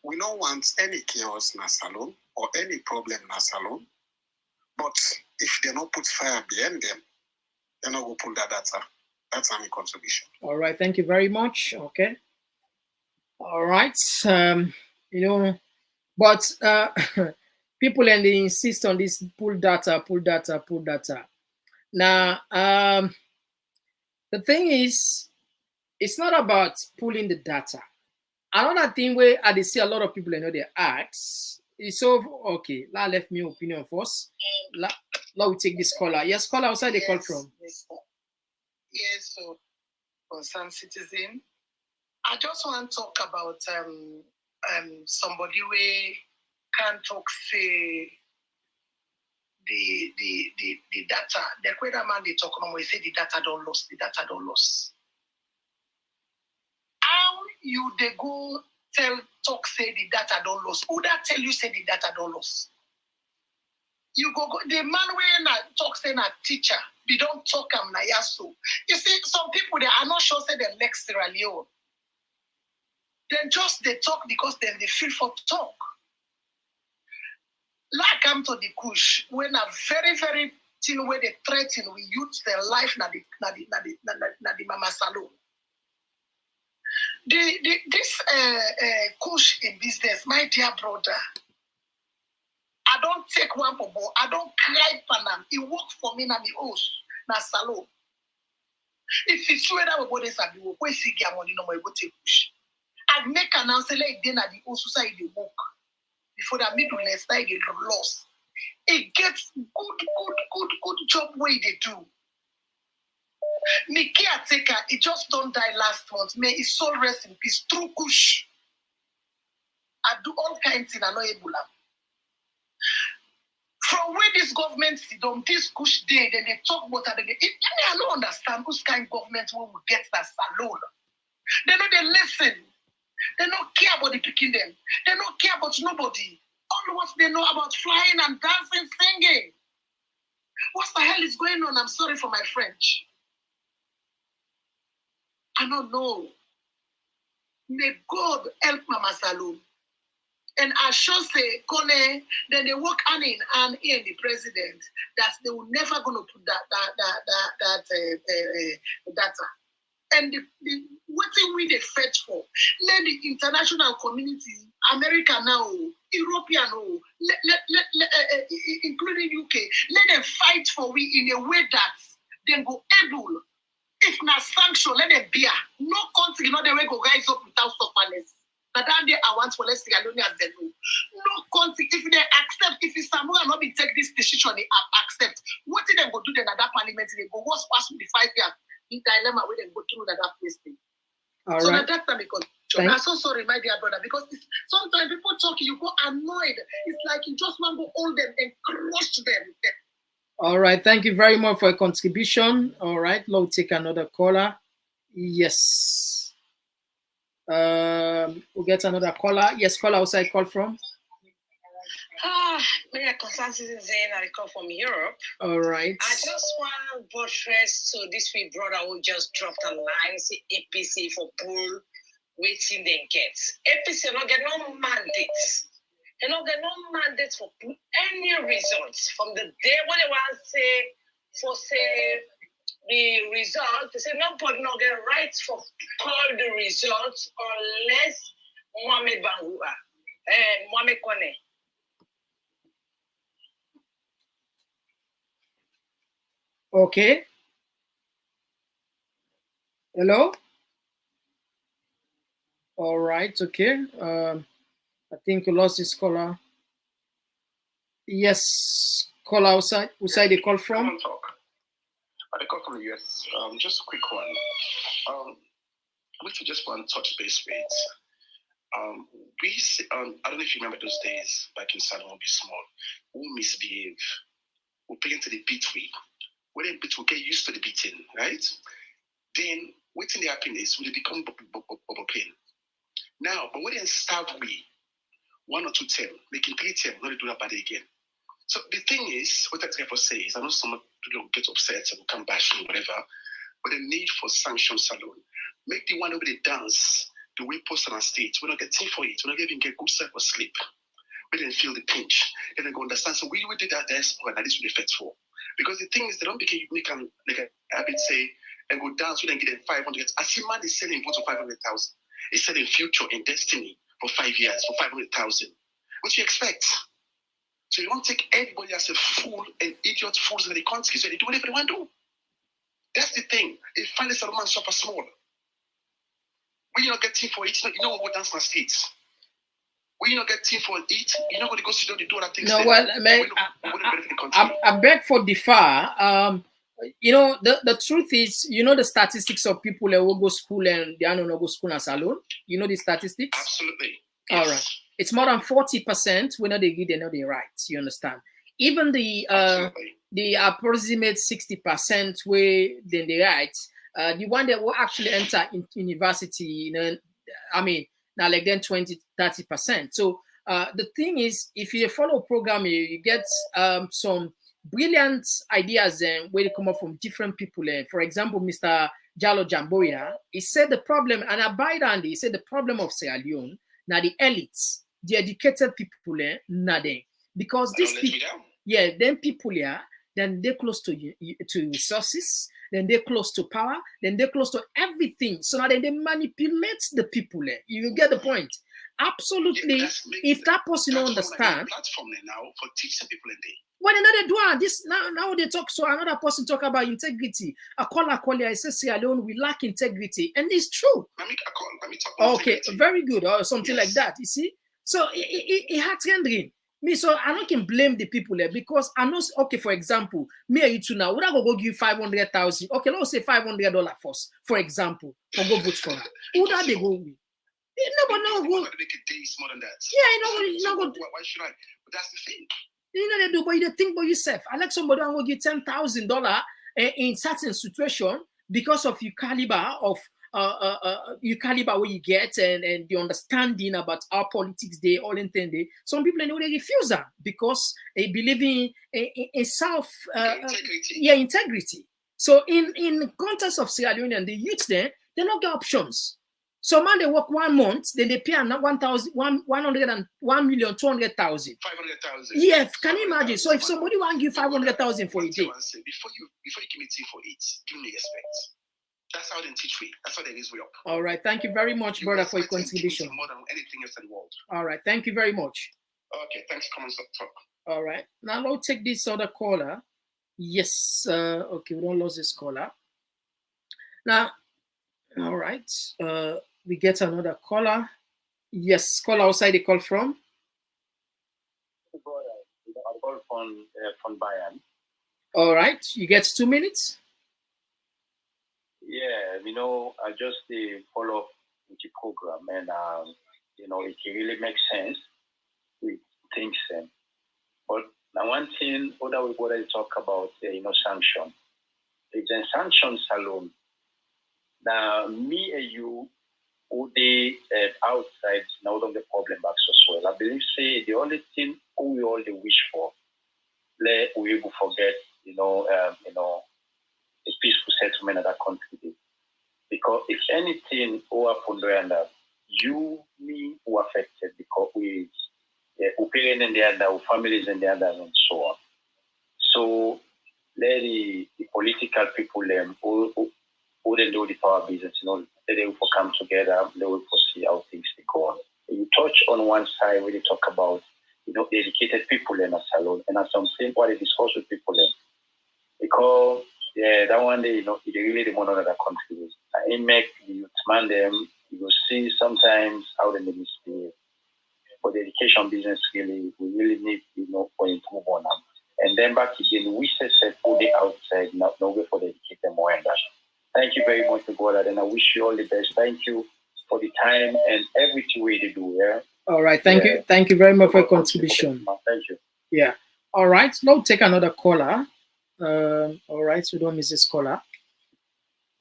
[SPEAKER 13] We don't want any chaos in a salon or any problem in a salon. But if they not put fire behind them, they're not going to pull that data. That's my contribution.
[SPEAKER 2] All right, thank you very much. Okay. All right. You know, but people and they insist on this pull data. Now, the thing is, it's not about pulling the data. Another thing where I see a lot of people, they ask, is so okay. Now left me opinion first. Now we take this caller. Yes, caller outside the call from.
[SPEAKER 9] Yes, so concerned citizen. I just want to talk about somebody we can talk say the data. The Queda man they talk on we say the data don't lost. How you they go talk say the data don't lost? Who that tell you say the data don't lost? You go the man when I talk say na teacher, they don't talk na yaso. You see, some people they are not sure say the lecturer Leo. Then just they talk because then they feel for talk. Like come to the kush when a very, very thing where they threaten we use their life na the mama salon. This kush in business, my dear brother. I don't take one for boy. I don't cry panam. It works for me na the host na salon. If it's swear that we go there sabi we see get money no more go take push. I make an answer like then at the host society work before that middle less I get lost. It gets good job way they do. Me caretaker, he just don't die last month. May his soul rest in peace. True kush. I do all kinds of things, I know Ebola. From where this government sit on this kush day, then they talk about it. I don't understand whose kind of government will get that salon. They know they listen. They don't care about the picking them. They don't care about nobody. All what they know about flying and dancing, singing. What the hell is going on? I'm sorry for my French. I don't know. May God help Mama Salou. And I should say, Kone, then they work hand in hand in the president that they will never going to put that data. And what thing we they fetch for? Let the international community, America now, European, including UK, let them fight for we in a way that they go able. If not sanction, let them be. No country, not the way go rise up without stubbornness. That day I want for let's see as they know. No country, if they accept, if Samura not be take this decision, they accept. What did they go do then at that parliament? They go what's past the 5 years. The dilemma where they go through that place thing.
[SPEAKER 2] All
[SPEAKER 9] so
[SPEAKER 2] right.
[SPEAKER 9] that's because I'm so sorry, my dear brother, because sometimes people talk, you go annoyed. It's like you just want to hold them and crush them.
[SPEAKER 2] All right. Thank you very much for your contribution. All right. We'll take another caller. Yes. We'll get another caller. Yes, caller outside call from.
[SPEAKER 4] Maybe a consensus is saying I call from Europe.
[SPEAKER 2] All right.
[SPEAKER 4] I just want to buttress to this week brother who just dropped a line, say APC for pool, waiting they get. APC not get no mandates. They don't get no mandates for any results from the day when they want to say for say the result. They say nobody not get rights for call the results unless Mohamed Bangura and Mohamed Kone.
[SPEAKER 2] Okay. Hello? All right, okay. I think you lost this caller. Yes, caller outside. Outside they call from?
[SPEAKER 17] Komon-Tok. I call from the US. Just a quick one. We just want to touch base with. I don't know if you remember those days back in Salon, we be small. We misbehave. We play into the beat we. When they beat, we get used to the beating, right? Then waiting the happiness, we become bubble pain. Now, but when they starve we 1 or 2 term, making 3 term, not do that bad again. So the thing is, what that therefore says, I know some people get upset and will come bashing whatever, but the need for sanction salon. Make the one over the dance, the way post on our state, we're not getting for it, we're not even get good sleep or sleep. We didn't feel the pinch. Then they go understand. So we did that diaspora that this will be fit for. Because the thing is, they don't make them like a habit say and go down so they get them 500. I see man is selling votes for 500,000. He's selling future and destiny for 5 years for 500,000. What do you expect? So you don't take everybody as a fool and idiot fools in the country. So they do whatever they want to do. That's the thing. They find this man super small. When you're not getting for it, you know what dance in the states. When you not getting for it, you're not going to go sit down and do other things.
[SPEAKER 2] No, well, I beg for differ. You know, the truth is, you know the statistics of people that will go school and they are not go school as alone. You know the statistics?
[SPEAKER 17] Absolutely.
[SPEAKER 2] Yes. All right. It's more than 40% when they give, they know the rights. You understand? Even the approximate 60% where then the rights, the one that will actually enter in university, you know, I mean, now like then 20-30%. So the thing is, if you follow a program, you get some brilliant ideas where they come up from different people. For example, Mr. Jallo Jamboya, he said the problem, and I down, he said the problem of Sierra Leone, now the elites, the educated people, nothing. Because these people, yeah, then people here, then they're close to resources, then they're close to power, then they're close to everything. So now they manipulate the people. You get the point? Absolutely. Yeah, if that person don't understand,
[SPEAKER 17] platform now for teaching people in there.
[SPEAKER 2] Well, another do this now they talk. So another person talk about integrity. I say Sierra Leone we lack integrity, and it's true.
[SPEAKER 17] Let me talk about
[SPEAKER 2] okay,
[SPEAKER 17] integrity.
[SPEAKER 2] Very good, or something like that. You see, so it had trending. Me, so I don't can blame the people there because I know, okay, for example, me and you two now, would I go give 500,000? Okay, let's say $500 first, for example, for go vote for her. Who that they go with? No, but no, go.
[SPEAKER 13] Make a day more than that.
[SPEAKER 2] Yeah, you know,
[SPEAKER 13] why should I? But that's the thing.
[SPEAKER 2] You know they do, but you think about yourself. I like somebody who will give $10,000 in certain situation because of your caliber of your caliber where you get and the understanding about our politics they all intend. Some people know they refuse that because they believe in self integrity. Integrity. So in context of Sierra Leone and the youth there, they don't get options. So man, they work 1 month, then they pay 1,200,000. 500,000. Yeah, can you imagine? So if somebody want to give 500,000 for a day,
[SPEAKER 13] before you give me tea for it, give me respect. That's how they teach me. That's how they raise me up.
[SPEAKER 2] All right, thank you very much, brother, for your contribution.
[SPEAKER 13] More than anything else in the world.
[SPEAKER 2] All right, thank you very much.
[SPEAKER 13] Okay, thanks. Komon-Tok.
[SPEAKER 2] All right, now let's take this other caller. Yes, okay, we don't lose this caller. Now, all right, we get another caller. Yes, caller outside the call from.
[SPEAKER 5] I call from Bayern.
[SPEAKER 2] All right, you get 2 minutes.
[SPEAKER 5] Yeah, I just follow up with the program, and it really makes sense with things. But now one thing, other we want to talk about, sanction. It's a sanctions alone. Now, me and you, who they outside, now don't the problem back so well. I believe say the only thing we all they wish for, let we will forget, a peaceful settlement of that country. Because if anything who happened there, you, me, who affected because we parents in the under, our families in the under, and so on. So let the political people who they do the power business, they will come together, they will see how things go on. You touch on one side when you talk about, educated people in a salon, and as I'm saying, what they discuss with people because that one day, it really the one another country. It make the youth man them, you will see sometimes how they misbehave. For the education business, we really need, for improve on them. And then back again, we say put it outside, no way for the educate them more and that. Thank you very much, brother, and I wish you all the best. Thank you for the time and everything we do. Yeah.
[SPEAKER 2] All right, thank you. Thank you very much for your contribution.
[SPEAKER 5] Thank you.
[SPEAKER 2] Yeah. All right, now take another caller. All right, so don't miss this caller.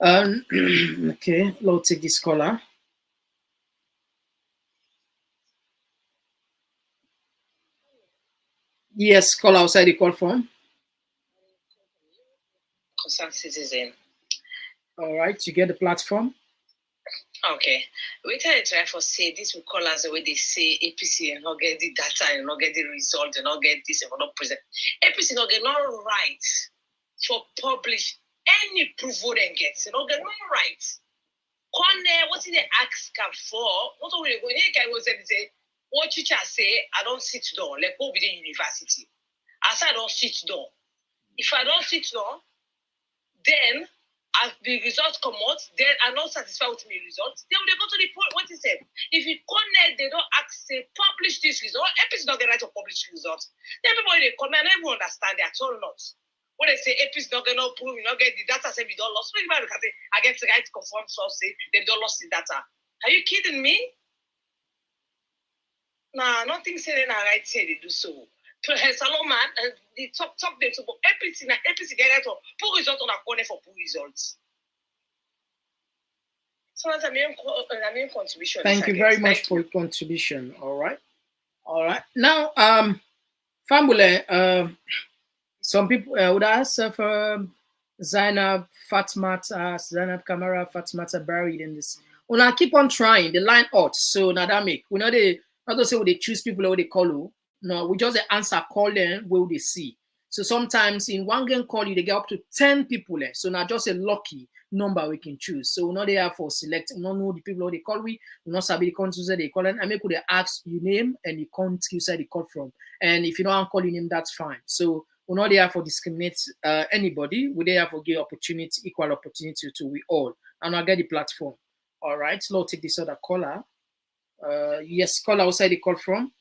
[SPEAKER 2] Okay, let's take this caller. Yes, call outside the call from.
[SPEAKER 4] Concerned citizen.
[SPEAKER 2] All right, you get the platform.
[SPEAKER 4] Okay. We try for say this will call us the way they say APC and not get the data and not get the result and not get this and not present. APC not get no right for publish any proof what they get. You know, get no right. What did they ask for? What are we going to say? What teacher say, I don't sit down. Like go with the university. I said I don't sit down. If I don't sit down, then as the results come out, then I'm not satisfied with my results. Then they go to the point what he said. If you connect, they don't ask say publish this result. APC not get right to publish results. Then people they come and everyone understand that at all not. When they say APC not gonna prove, you not get the data say we don't lost. So look at it, I get the right to confirm source say they don't lost the data. Are you kidding me? Nah, nothing saying I right say they do so. To Salomon, the top them to APC na APC get right to put result on a corner for poor results. So that's a main contribution.
[SPEAKER 2] Thank you very much for your contribution. All right. Now, family, some people would ask for Zainab Zainab Kamara Fatmata buried in this. When I keep on trying, the line out. So now that make we know they not to say when they choose people who they call you. No, we just answer call them where they see. So sometimes in one game call you, they get up to 10 people there. So now just a lucky number we can choose. So we're not there for select, we don't know the people who they call we not sabi the countries that they call them. I make they ask your name and the country you said they call from. And if you don't call your name, that's fine. So we're not there for discriminate anybody. We're there for give opportunity, equal opportunity to we all. And I'll get the platform. All right, so let's take this other caller. Yes, caller outside the call from.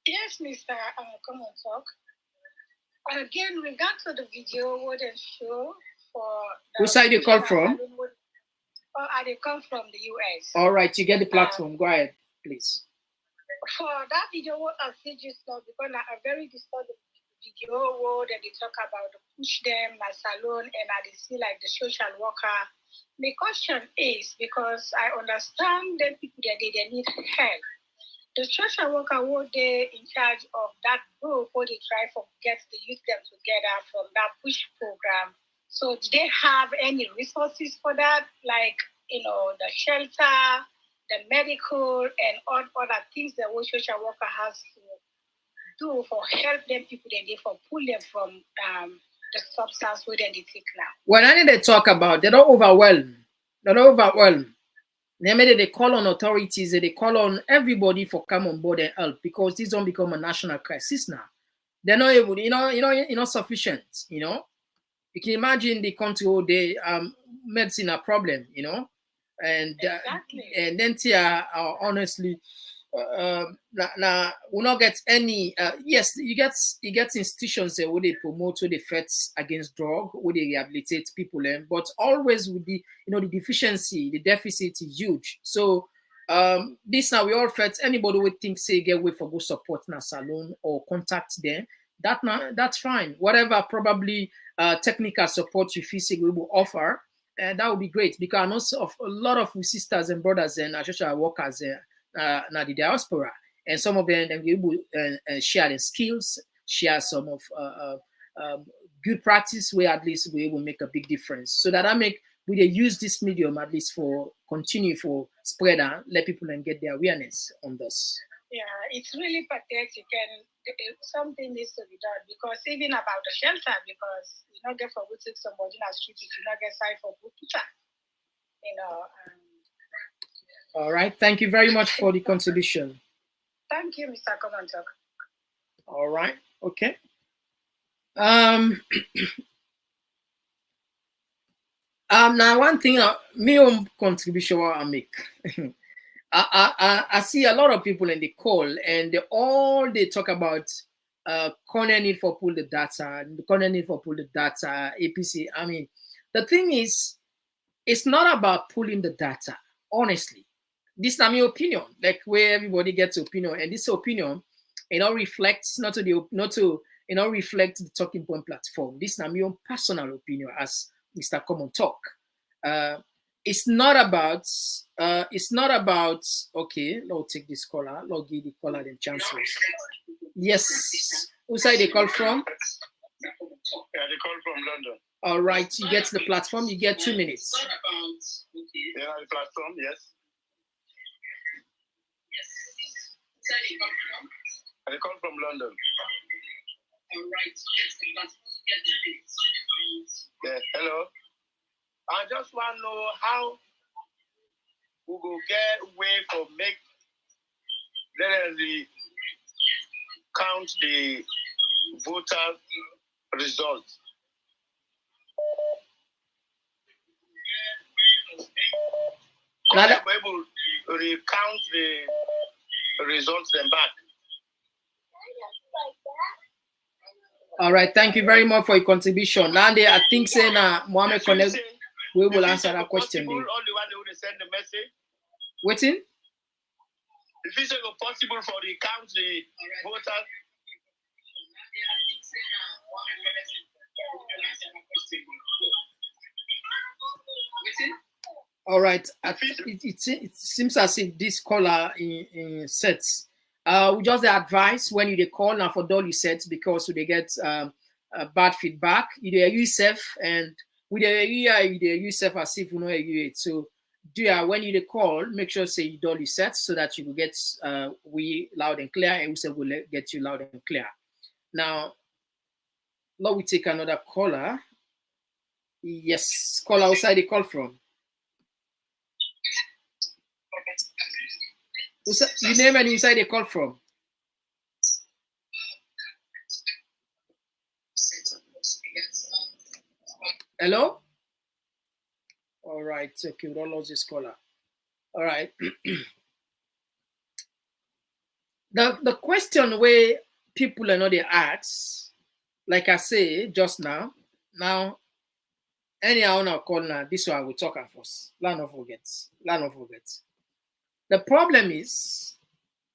[SPEAKER 15] Yes, Mr. Komon-Tok. Again, regard to the video what they show for
[SPEAKER 2] Whose side you call from?
[SPEAKER 15] They come from the US.
[SPEAKER 2] All right, you get the platform. Go ahead, please.
[SPEAKER 15] For that video, what I see just now, because I very distorted video where they talk about the push them, my salon, and I see like the social worker. The question is, because I understand that people that they need help. The social worker were they in charge of that group where they try to get the youth them together from that push program. So do they have any resources for that? Like, the shelter, the medical, and all other things that what social worker has to do for help them people that they for pull them from the substance where they take now.
[SPEAKER 2] When I need to talk about, they don't overwhelm. They don't overwhelm. They call on authorities, they call on everybody for come on board and help, because this don't become a national crisis now. They're not able, not sufficient, You can imagine the country all day, medicine a problem, and
[SPEAKER 15] Exactly.
[SPEAKER 2] And then honestly, now we not get any. Yes, you get institutions where they promote, where they fight against drug, where they rehabilitate people, but always with the the deficiency, the deficit is huge. So this now we all fight. Anybody would think say get way for go support na salon or contact them. That's fine. Whatever probably technical support you feel say we will offer, that would be great, because I know of a lot of sisters and brothers and social workers now the diaspora, and some of them be able share their skills, share some of good practice where at least we will make a big difference. So that we use this medium at least for continue for spread and let people and get their awareness on this.
[SPEAKER 15] Yeah, it's really pathetic, and something needs to be done, because even about the shelter, because you not get for good take somebody in the street, if you not get side for good picture,
[SPEAKER 2] All right, thank you very much for the contribution.
[SPEAKER 15] Thank you, Mr. Komon-Tok.
[SPEAKER 2] All right, okay. Now one thing, me own contribution I make. I see a lot of people in the call, and they talk about corner need for pull the data, APC. I mean, the thing is, it's not about pulling the data. Honestly, this is my opinion. Like where everybody gets opinion, and this opinion, reflects not to reflect the talking point platform. This is my own personal opinion as Mr. Komon-Tok. It's not about okay, Lord take this caller, Lord give the caller the chances. Yes. Whose side they call from?
[SPEAKER 3] Yeah, they call from London.
[SPEAKER 2] All right, you get to the platform, you get 2 minutes.
[SPEAKER 3] Yeah, the platform, yes. They call from London.
[SPEAKER 6] All right, yes, the platform, you get 2 minutes.
[SPEAKER 3] Yeah, hello. I just want to know how we go get way for make let us count the voter results. Now that we're able to recount the results then back.
[SPEAKER 2] All right, thank you very much for your contribution. Now, I think saying Mohammed Connect, we will answer that question.
[SPEAKER 3] All the one who send the message.
[SPEAKER 2] Waiting.
[SPEAKER 3] If it's possible for the count the voters.
[SPEAKER 2] All right, it seems as if this caller in sets. We just advise when you call now for all you sets, because they get bad feedback. You use yourself, and with the use yourself as if you know you it. So when you call, make sure say you do you set so that you will get we loud and clear, and we say we'll get you loud and clear. Now, let we take another caller. Yes, caller outside the call from. You name and inside the call from. Hello? All right, okay, we don't lose this caller. All right. The question where people are not they ask, like I say just now, anyhow now call now, this one we talk at first. Land of forgets. Land of forgets. The problem is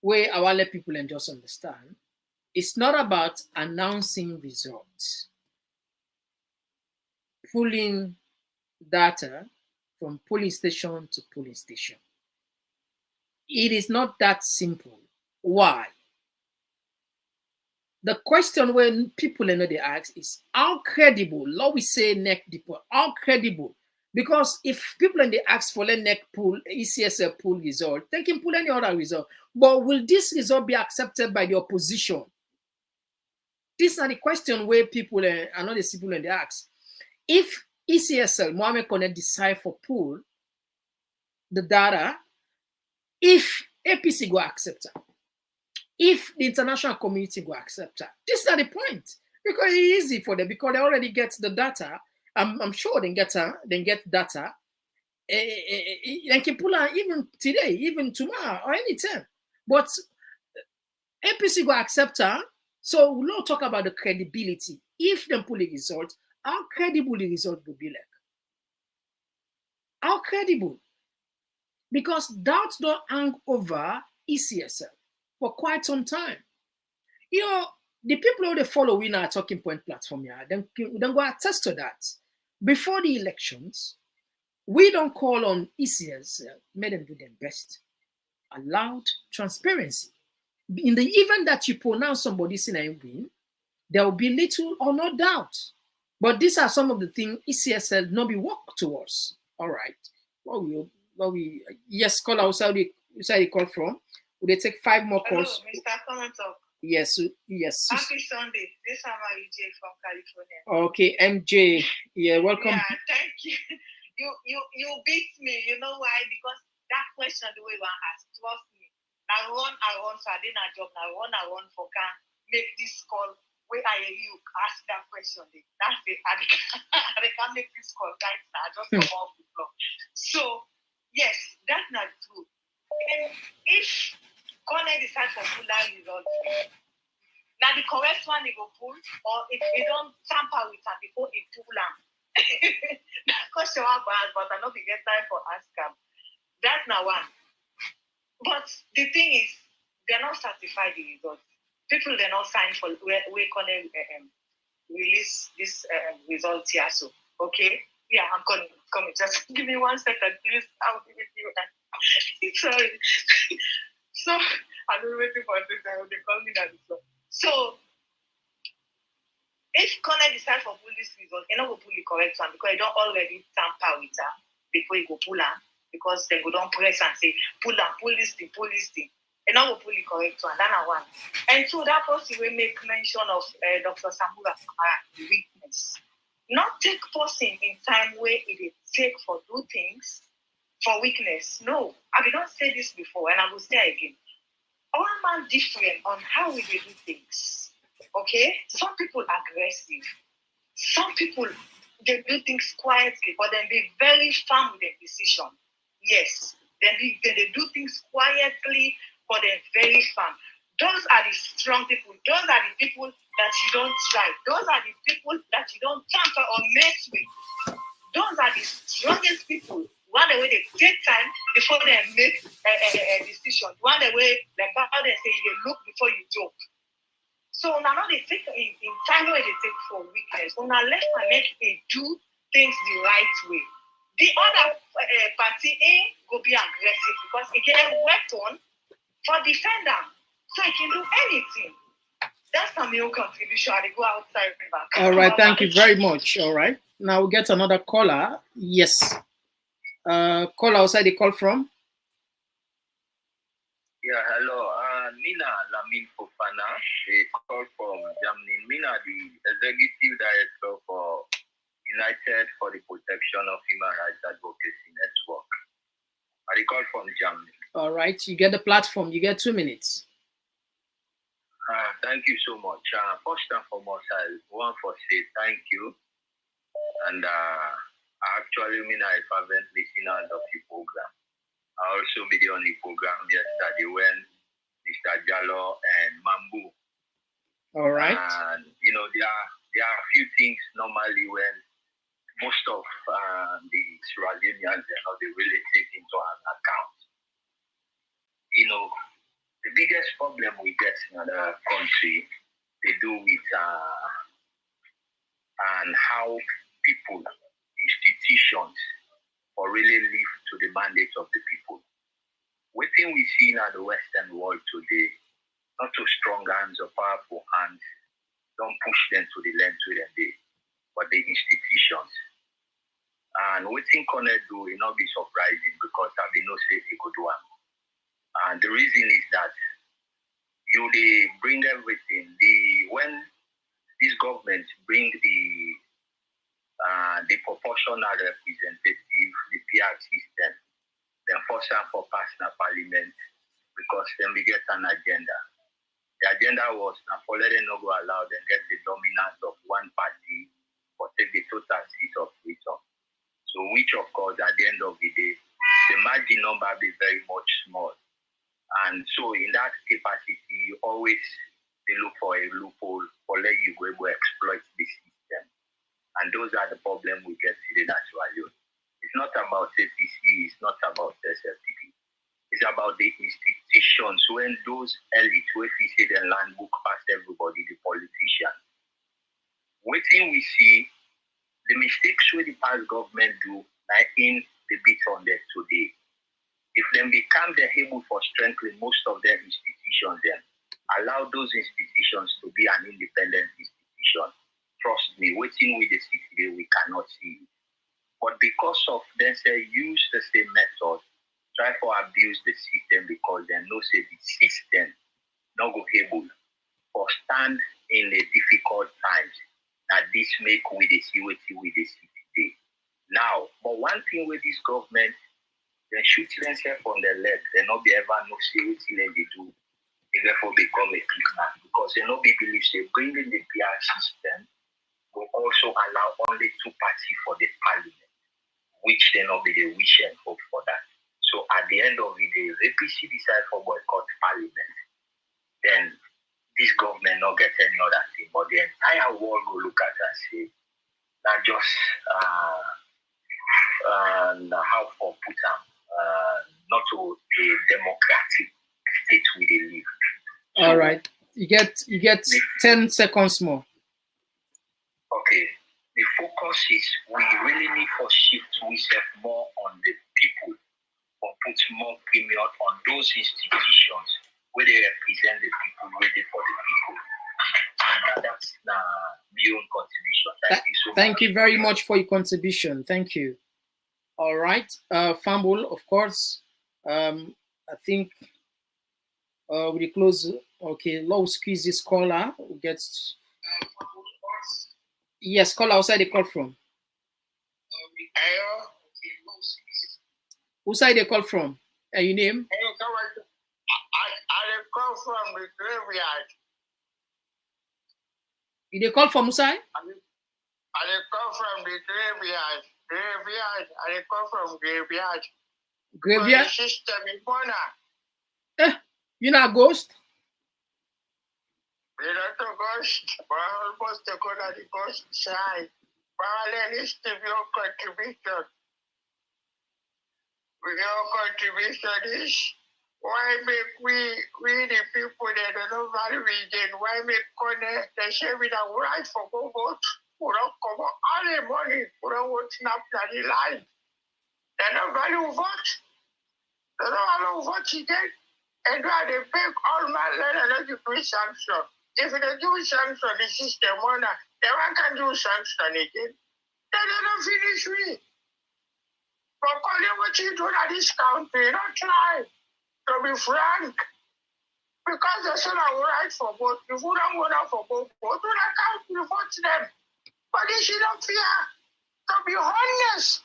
[SPEAKER 2] where I want let people and just understand, it's not about announcing results, pulling data from polling station to polling station. It is not that simple. Why? The question when people they ask is how credible, let we say neck depot, how credible? Because if people they ask for the neck pool, ECSL pool result, they can pull any other result. But will this result be accepted by the opposition? This is the question where people are not the people they ask. If ECSL, Mohammed Connect decide for pool the data, if APC go accept it, if the international community will accept that. This is the point. Because it's easy for them because they already get the data. I'm sure they get data. They can pull out even today, even tomorrow, or anytime. But APC will accept that. So we'll not talk about the credibility. If they pull the result, how credible the result will be like. How credible? Because doubts don't hang over ECSL for quite some time. You know, the people who they follow in our talking point platform here, then go attest to that. Before the elections, we don't call on ECS, made them do their best. Allowed transparency. In the event that you pronounce somebody saying a win, there will be little or no doubt. But these are some of the things ECSL not be work towards. All right. Yes, call out where you call from. Will they take 5 more calls?
[SPEAKER 15] Hello, Mr. Komon-Tok.
[SPEAKER 2] Yes.
[SPEAKER 15] Happy Sunday. This is MJ from California.
[SPEAKER 2] Okay, MJ. Yeah, welcome.
[SPEAKER 15] Yeah, thank you. You beat me. You know why? Because that question the way you ask, trust me. I run, so I didn't have job. I run for can make this call. Where I hear you ask that question. That's it. I can't make this call. Guys, I just come off the floor. So, yes, that's not true. And if Connect decide for full line results, now the correct one they go pull, or if they don't tamper with it before it pull them. That question was bad, but I know we get time for ask them. That's not one. But the thing is, they're not certified the results. People they're not signed for where Connect release this result here. So okay, yeah, I'm coming. Just give me 1 second, please. I'll give it to you. Sorry. So I'm waiting for this. They call me that. So if Connect decide for pull this result, they not go pull the correct one because they don't already tamper with her before you go pull her because they go don't press and say pull this thing. They not go pull the correct one. That's one. And so that person will make mention of Dr.Samura Kamara, the weakness. Not take person in time where it take for do things for weakness. No, I did not say this before, and I will say again. All man different on how we do things. Okay? Some people are aggressive. Some people they do things quietly, but then be very firm with their decision. Yes, they do things quietly, but they're very firm. Those are the strong people. Those are the people that you don't try. Those are the people that you don't tamper or mess with. Those are the strongest people. One the way they take time before they make a decision. One the way, like how they say, you look before you joke. So now they take in time where they take for weakness. So now let's make it do things the right way. The other party ain't go be aggressive because it get a weapon for defender. So it can do anything. That's my own contribution. I go outside and back.
[SPEAKER 2] All right, thank you very much. All right. Now we'll get another caller. Yes. Caller outside the call from?
[SPEAKER 7] Yeah, hello. Nina Lamin Fofana, a call from Germany. Nina, the Executive Director for United for the Protection of Human Rights Advocacy Network. I call from Germany.
[SPEAKER 2] All right, you get the platform. You get 2 minutes.
[SPEAKER 7] Thank you so much. First and foremost, I want to say thank you. And actually, I fervent listener of the program. I also be on the program yesterday when Mr. Jallo, and Mambu.
[SPEAKER 2] All right.
[SPEAKER 7] And there are a few things normally when most of the Sierra Leoneans they really take into account. The biggest problem we get in the country, they do with and how people, institutions, or really live to the mandate of the people. What thing we see in the Western world today, not too strong hands or powerful hands, don't push them to the land to them day, but the institutions. And what thing Connect do will not be surprising because I mean no say a good one. And the reason is that they bring everything. When these governments bring the proportional representative, the PR system, then force them for personal parliament because then we get an agenda. The agenda was now for letting no go allow them get the dominance of one party or take the total seat of freedom. So which of course at the end of the day, the margin number be very much small. And so in that capacity, you always look for a loophole for let you go able to exploit the system. And those are the problems we get today naturally. It's not about APC, it's not about SFTP. It's about the institutions when those elites, when we say the land book past everybody, the politicians. Waiting we see the mistakes where the past government do, like in the bit on that today. If them become the able for strengthening most of their institutions, then allow those institutions to be an independent institution. Trust me, waiting with the city, we cannot see it. But because of them say use the same method, try to abuse the system because they know say the system not go able or stand in the difficult times that this make with the see with the city. Now, but one thing with this government, they shoot themselves on their leg. They not be ever no see what they do. They therefore become a clicker because they not be believe they bring in the PR system will also allow only two parties for the parliament, which they not be the wish and hope for that. So at the end of the day, if APC decide for boycott parliament, then this government not get any other thing, but the entire world will look at and say that just how for put them not to a democratic state we live.
[SPEAKER 2] All right, you get 10 seconds more.
[SPEAKER 7] Okay, the focus is we really need for shift ourselves more on the people, or put more premium on those institutions where they represent the people, ready for the people. And that's my own contribution. Thank you so much.
[SPEAKER 2] Thank you very much for your contribution. Thank you. All right, Fumble, of course. I think we close. Okay, low squeeze this caller who gets. Yes, caller outside the call from. Who side they call from? Your name?
[SPEAKER 3] I call from the graveyard.
[SPEAKER 2] You they call from who side?
[SPEAKER 3] I call from the graveyard. I come from graveyard.
[SPEAKER 2] Graveyard?
[SPEAKER 3] Sister,
[SPEAKER 2] you not a ghost?
[SPEAKER 3] We're not a ghost. We're almost to go to the ghost side. But is to your contribution. Your contribution is why make we the people that don't know value region, why make connect the share with our right for go vote? We don't come out all the money, we don't want snap the line. They don't value vote. They don't allow vote again. And why they beg all my land and do sanction. If they do sanction the system one, they can do sanction again. They don't finish me. But calling what you do at this country, don't try to be frank. Because they said I will write for both. If you don't vote for both, do not count, you vote them. But they should not fear to be honest.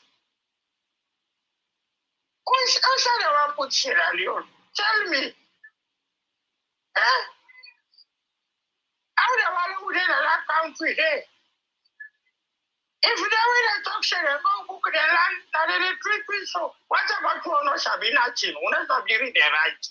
[SPEAKER 3] Who said they want to put Sierra Leone? Tell me. How the one who did that country there? If they will talk, they go book the land, that they treat me so. What about you, no Sabina Chin? Who not be the right?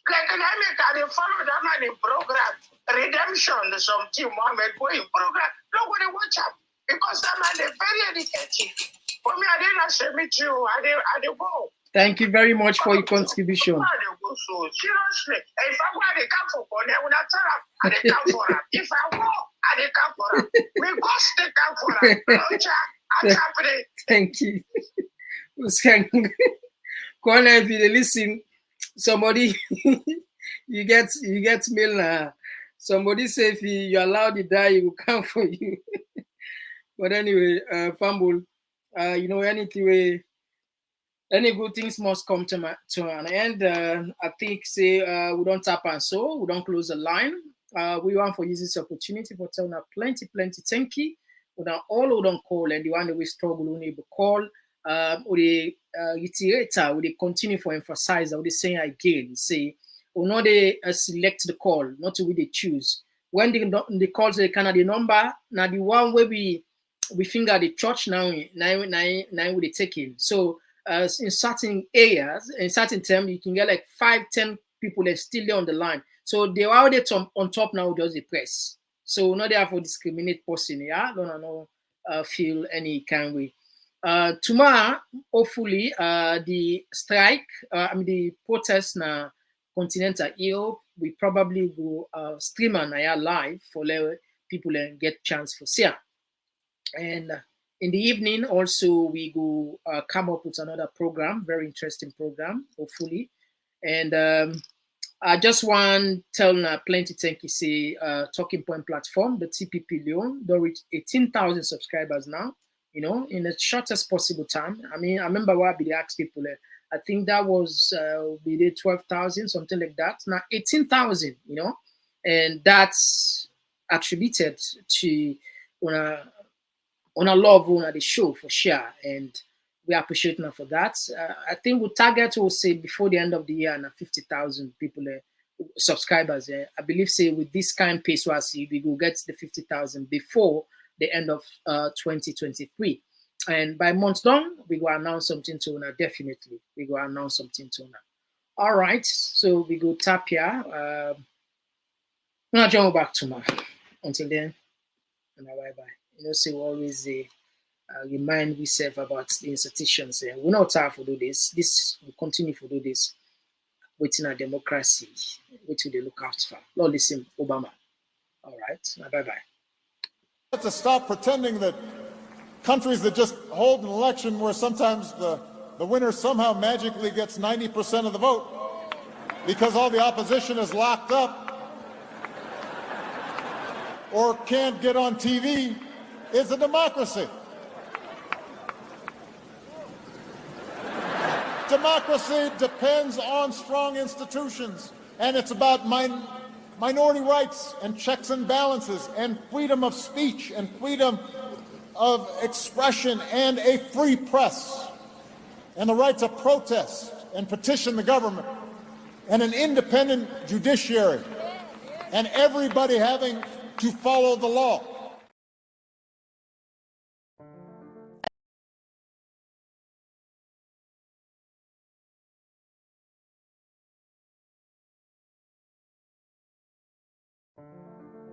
[SPEAKER 22] Like an American, follow that man in program. Redemption, something Mohammed go in program. Nobody watch up. Because that man is very educated. For me, I didn't say me too. I didn't go.
[SPEAKER 2] Thank you very much for your contribution.
[SPEAKER 22] I didn't go so seriously. If I go, I come for one. I would not tell him. I didn't come for him. If I go, I didn't come for him. Me go stick come for him.
[SPEAKER 2] Thank you. Corner, if you listen, somebody you get mail now. Somebody say if you allow the die, he will come for you. But anyway, Fumble, you know, anything, any good things must come to an end. I think say we don't tap and so we don't close the line. We want for use this opportunity for telling plenty thank you. We don't all don't call and the one that we struggle we need to call. We reiterate, we continue for emphasize. We saying again, say we know they select the call, not to they choose. When they call the Canada number, now the one where we finger the church now we take in. So in certain areas, in certain terms, you can get like 5-10 people that still there on the line. So they are already on top now, just the press. So not there for discriminate person, yeah. Don't feel any kind of way. Tomorrow, hopefully, the strike, the protest na continental Europe, we probably go stream on live for let people get chance for see. And in the evening, also, we go come up with another program, very interesting program, hopefully. And I just want to tell plenty thank you, say, Talking Point platform, the TPP Leon, they reach 18,000 subscribers now, you know, in the shortest possible time. I mean, I remember what I asked people, I think that was, we did 12,000, something like that. Now 18,000, you know, and that's attributed to, on a love on the show for sure, and we appreciate them for that. I think we'll target, we'll say before the end of the year, and 50,000 people, subscribers. I believe, say with this kind of pace, we will get the 50,000 before the end of 2023. And by month long, we will announce something to now. Definitely, we will announce something to now. All right, so we go tap here. Now jump back tomorrow. Until then, and bye bye. You know, so we always remind ourselves about the institutions. We're not tired to do this. This will continue to do this. Waiting our democracy. Wait till they look out for. Lord, listen, Obama. All right. Bye bye.
[SPEAKER 10] To stop pretending that countries that just hold an election where sometimes the winner somehow magically gets 90% of the vote because all the opposition is locked up or can't get on TV is a democracy. Democracy depends on strong institutions, and it's about minority rights and checks and balances and freedom of speech and freedom of expression and a free press and the right to protest and petition the government and an independent judiciary and everybody having to follow the law.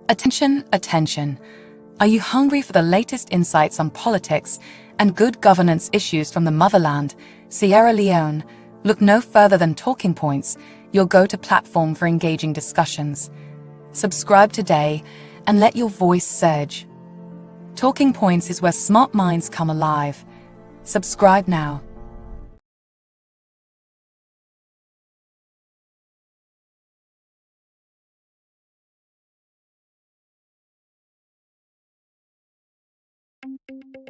[SPEAKER 12] Attention, attention. Are you hungry for the latest insights on politics and good governance issues from the motherland, Sierra Leone? Look no further than Talking Points, your go-to platform for engaging discussions. Subscribe today and let your voice surge. Talking Points is where smart minds come alive. Subscribe now.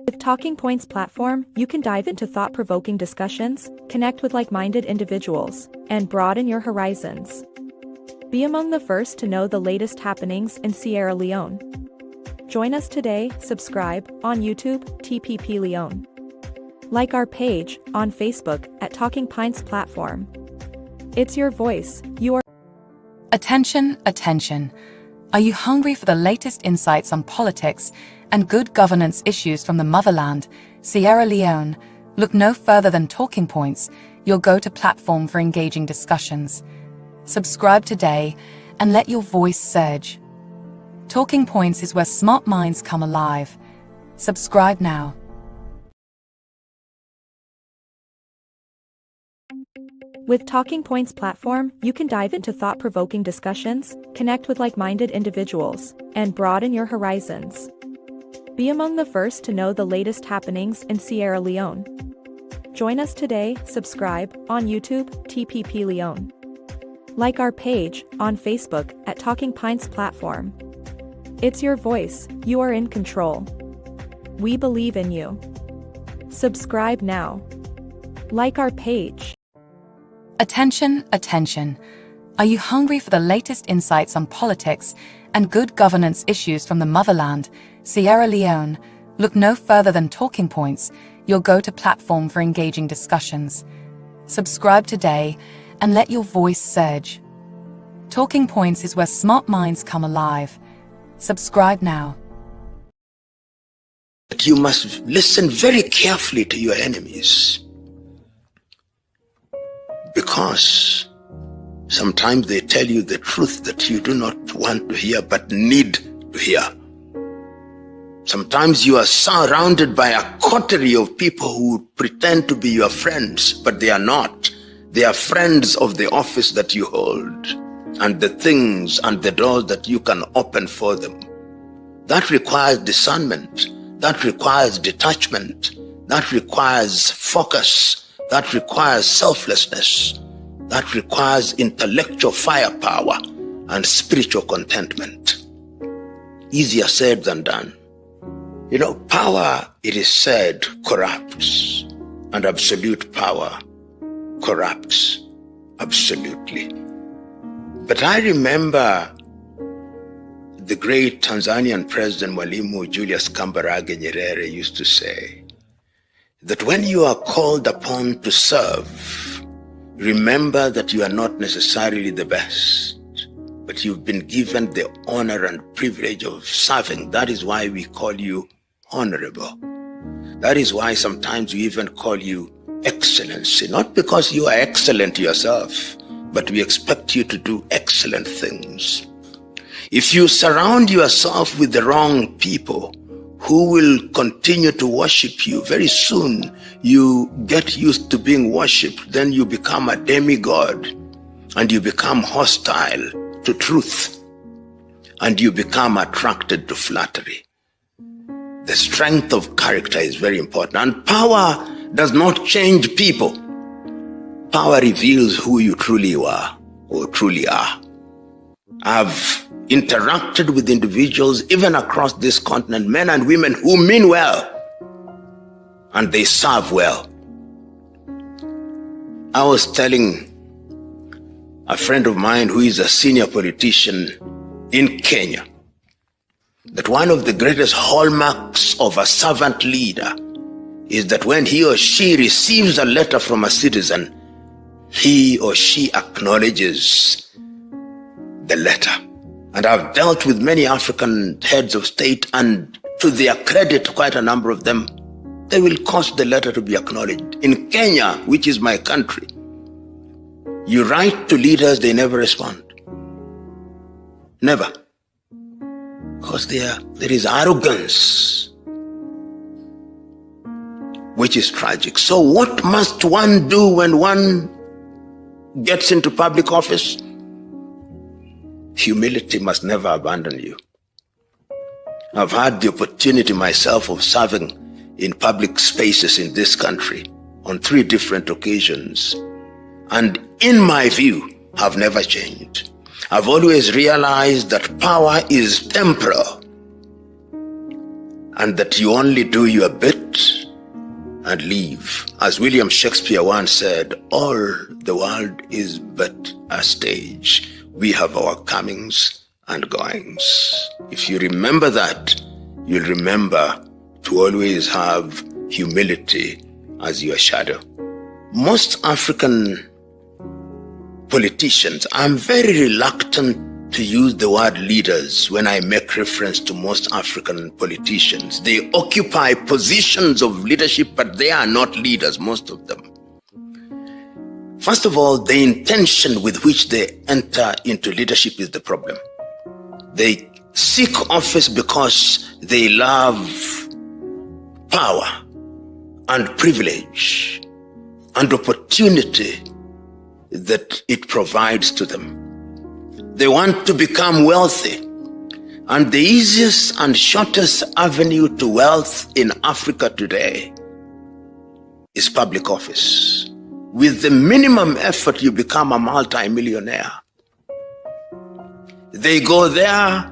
[SPEAKER 23] With Talking Points platform, you can dive into thought-provoking discussions, connect with like-minded individuals, and broaden your horizons. Be among the first to know the latest happenings in Sierra Leone. Join us today, subscribe, on YouTube, TPP Leone. Like our page, on Facebook, at Talking Points platform. It's your voice, your...
[SPEAKER 12] Attention, attention. Are you hungry for the latest insights on politics and good governance issues from the motherland, Sierra Leone? Look no further than Talking Points, your go-to platform for engaging discussions. Subscribe today and let your voice surge. Talking Points is where smart minds come alive. Subscribe now.
[SPEAKER 23] With Talking Points platform, you can dive into thought-provoking discussions, connect with like-minded individuals, and broaden your horizons. Be among the first to know the latest happenings in Sierra Leone. Join us today, subscribe on YouTube, TPP Leone. Like our page on Facebook at Talking Points platform. It's your voice, you are in control. We believe in you. Subscribe now. Like our page.
[SPEAKER 12] Attention, attention. Are you hungry for the latest insights on politics and good governance issues from the motherland, Sierra Leone? Look no further than Talking Points, your go-to platform for engaging discussions. Subscribe today and let your voice surge. Talking Points is where smart minds come alive. Subscribe now.
[SPEAKER 8] But you must listen very carefully to your enemies, because sometimes they tell you the truth that you do not want to hear but need to hear. Sometimes you are surrounded by a coterie of people who pretend to be your friends, but they are not. They are friends of the office that you hold and the things and the doors that you can open for them. That requires discernment. That requires detachment. That requires focus. That requires selflessness. That requires intellectual firepower and spiritual contentment. Easier said than done. You know, power, it is said, corrupts, and absolute power corrupts absolutely. But I remember the great Tanzanian President Mwalimu Julius Kambarage Nyerere used to say that when you are called upon to serve, remember that you are not necessarily the best, but you've been given the honor and privilege of serving. That is why we call you honorable. That is why sometimes we even call you excellency, not because you are excellent yourself, but we expect you to do excellent things. If you surround yourself with the wrong people who will continue to worship you, very soon you get used to being worshipped. Then you become a demigod and you become hostile to truth and you become attracted to flattery. The strength of character is very important, and power does not change people. Power reveals who you truly are or truly are. I've interacted with individuals even across this continent, men and women who mean well and they serve well. I was telling a friend of mine who is a senior politician in Kenya that one of the greatest hallmarks of a servant leader is that when he or she receives a letter from a citizen, he or she acknowledges the letter. And I've dealt with many African heads of state, and to their credit, quite a number of them, they will cause the letter to be acknowledged. In Kenya, which is my country, you write to leaders, they never respond. Never. Because there is arrogance, which is tragic. So what must one do when one gets into public office? Humility must never abandon you. I've had the opportunity myself of serving in public spaces in this country on 3 different occasions. And in my view, have never changed. I've always realized that power is temporal and that you only do your bit and leave. As William Shakespeare once said, all the world is but a stage. We have our comings and goings. If you remember that, you'll remember to always have humility as your shadow. Most African politicians, I'm very reluctant to use the word leaders when I make reference to most African politicians. They occupy positions of leadership, but they are not leaders, most of them. First of all, the intention with which they enter into leadership is the problem. They seek office because they love power and privilege and opportunity that it provides to them. They want to become wealthy. And the easiest and shortest avenue to wealth in Africa today is public office. With the minimum effort, you become a multi-millionaire. They go there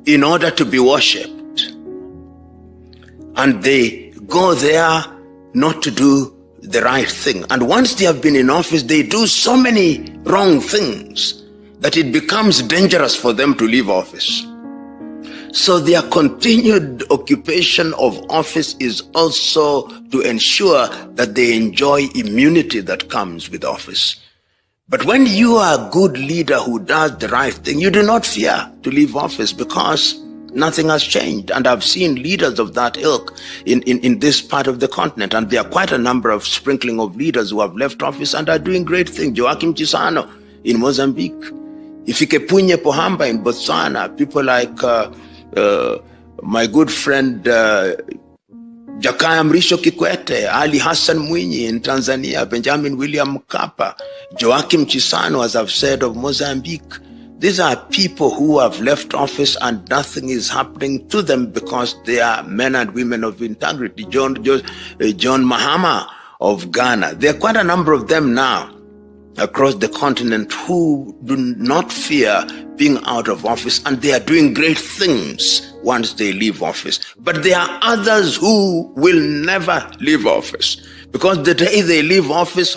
[SPEAKER 8] in order to be worshipped. And they go there not to do the right thing. And once they have been in office, they do so many wrong things that it becomes dangerous for them to leave office. So their continued occupation of office is also to ensure that they enjoy immunity that comes with office. But when you are a good leader who does the right thing, you do not fear to leave office because nothing has changed. And I've seen leaders of that ilk in this part of the continent. And there are quite a number of sprinkling of leaders who have left office and are doing great things. Joaquim Chissano in Mozambique. Ifikepunye Pohamba in Botswana. People like my good friend Jakaya Mrisho Kikwete, Ali Hassan Mwinyi in Tanzania, Benjamin William Mkapa, Joaquim Chissano, as I've said, of Mozambique. These are people who have left office and nothing is happening to them because they are men and women of integrity. John Mahama of Ghana. There are quite a number of them now across the continent who do not fear being out of office, and they are doing great things once they leave office. But there are others who will never leave office because the day they leave office,